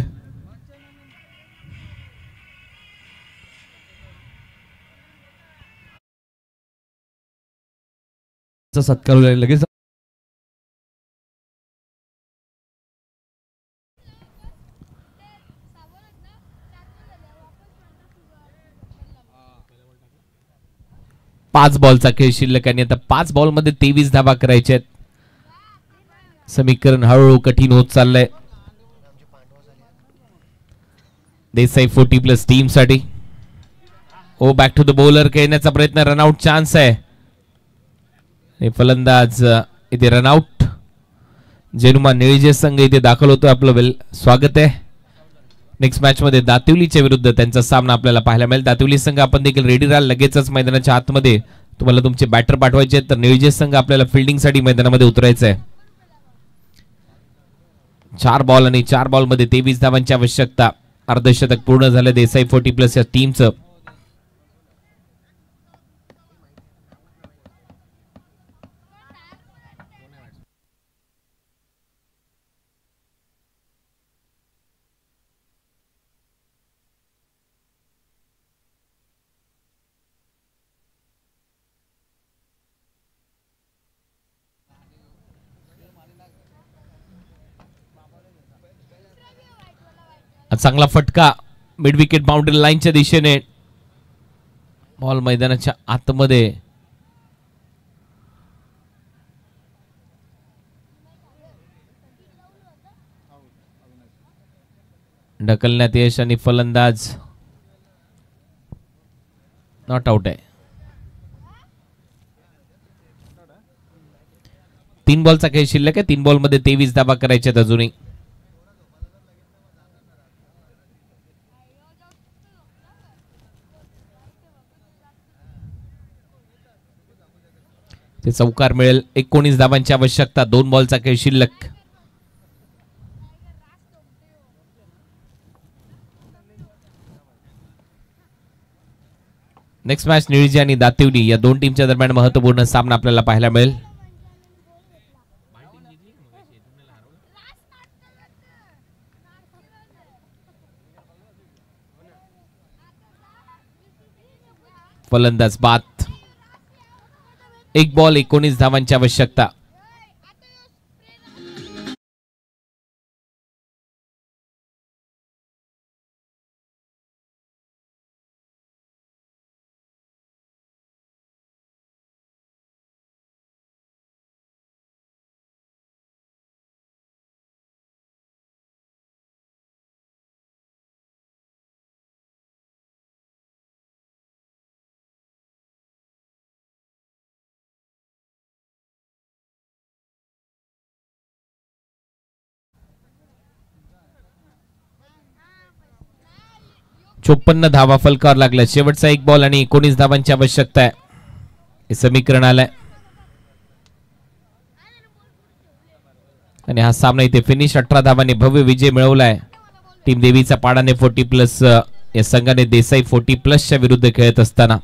सत्कार लगेच. पाच बॉलचा खेळ शिल्लक आणि आता 5 बॉल मध्ये 23 धावा करायच्या आहेत. समीकरण हळूहळू कठीण होत चाललंय देसाई 40+ टीम साठी. ओ बॅक टू द बॉलर खेळण्याचा प्रयत्न, रनआउट चान्स आहे. फलंदाज इथे रनआउट. जेनुमा निळजे संघ इथे दाखल होतो. आपलं स्वागत आहे. नेक्स्ट मॅच मध्ये दातिवलीच्या विरुद्ध त्यांचा सामना आपल्याला पाहायला मिळेल. दातिवली संघ आपण देखील रेडी राहाल. लगेचच मैदानाच्या आतमध्ये तुम्हाला तुमचे बॅटर पाठवायचे आहेत. तर निळजे संघ आपल्याला फिल्डिंग साठी मैदानामध्ये उतरायचं आहे. 4 बॉल आणि 4 बॉल मध्ये 23 धावांची आवश्यकता. अर्धशतक पूर्ण झालं देसाई 40+ या टीमचं. चांगला फटका मिड विकेट बाउंड्री लाईनच्या दिशेने. बॉल मैदानाच्या आतमध्ये. ढकलण्यात यश आणि फलंदाज नॉट आउट आहे. 3 बॉलचा खेळ शिल्लक आहे. 3 बॉलमध्ये 23 धावा करायच्यात अजूनही. ते चौकार मिळेल. 19 धावांची आवश्यकता. 2 बॉलचा खेळ शिल्लक. नेक्स्ट मॅच निळजी आणि दातिवली या दोन टीमच्या दरम्यान महत्वपूर्ण सामना आपल्याला पाहायला मिळेल. फलंदाज बाद. 1 बॉल 19 धावांची आवश्यकता. चोपन्न धावा फलकावर लागल्या. शेवटचा 1 बॉल आणि 19 धावांची आवश्यकता आहे. हे समीकरण आलंय आणि हा सामना इथे फिनिश. 18 धावांनी भव्य विजय मिळवलाय टीम देवीचा पाडाने 40+ या संघाने देसाई 40+ विरुद्ध खेळत असताना.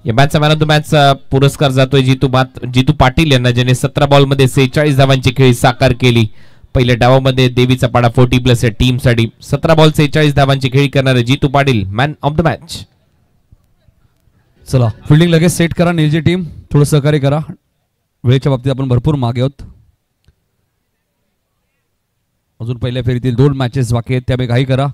या मॅचचा मॅन ऑफ द मॅच पुरस्कार जातोय जितू पाटील यांना, ज्याने 17 बॉलमध्ये 46 धावांची खेळी साकार केली. पहिल्या डावामध्ये देवीचा पाडा 40+ या टीम साठी 17 बॉल 46 धावांची खेळी करणारे Jitu Patil man of the match. चला फिल्डिंग लगेच सेट करा. निळजी टीम थोडं सहकार्य करा. वेळेच्या बाबतीत आपण भरपूर मागे आहोत. अजून पहिल्या फेरीतील 2 मॅचेस बाकी आहेत, त्यापैकी काही करा.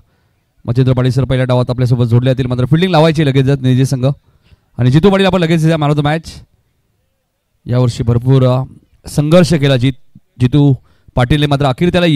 मच्छिंद्र पाटील सर पहिल्या डावात आपल्यासोबत जोडले जातील. मात्र फिल्डिंग लावायची लगेच जात निळजी संघ. आणि जितू पाटील आपण लगेच मॅन ऑफ द मॅच. यावर्षी भरपूर संघर्ष केला जितू पाटीलने, मात्र अखेर त्याला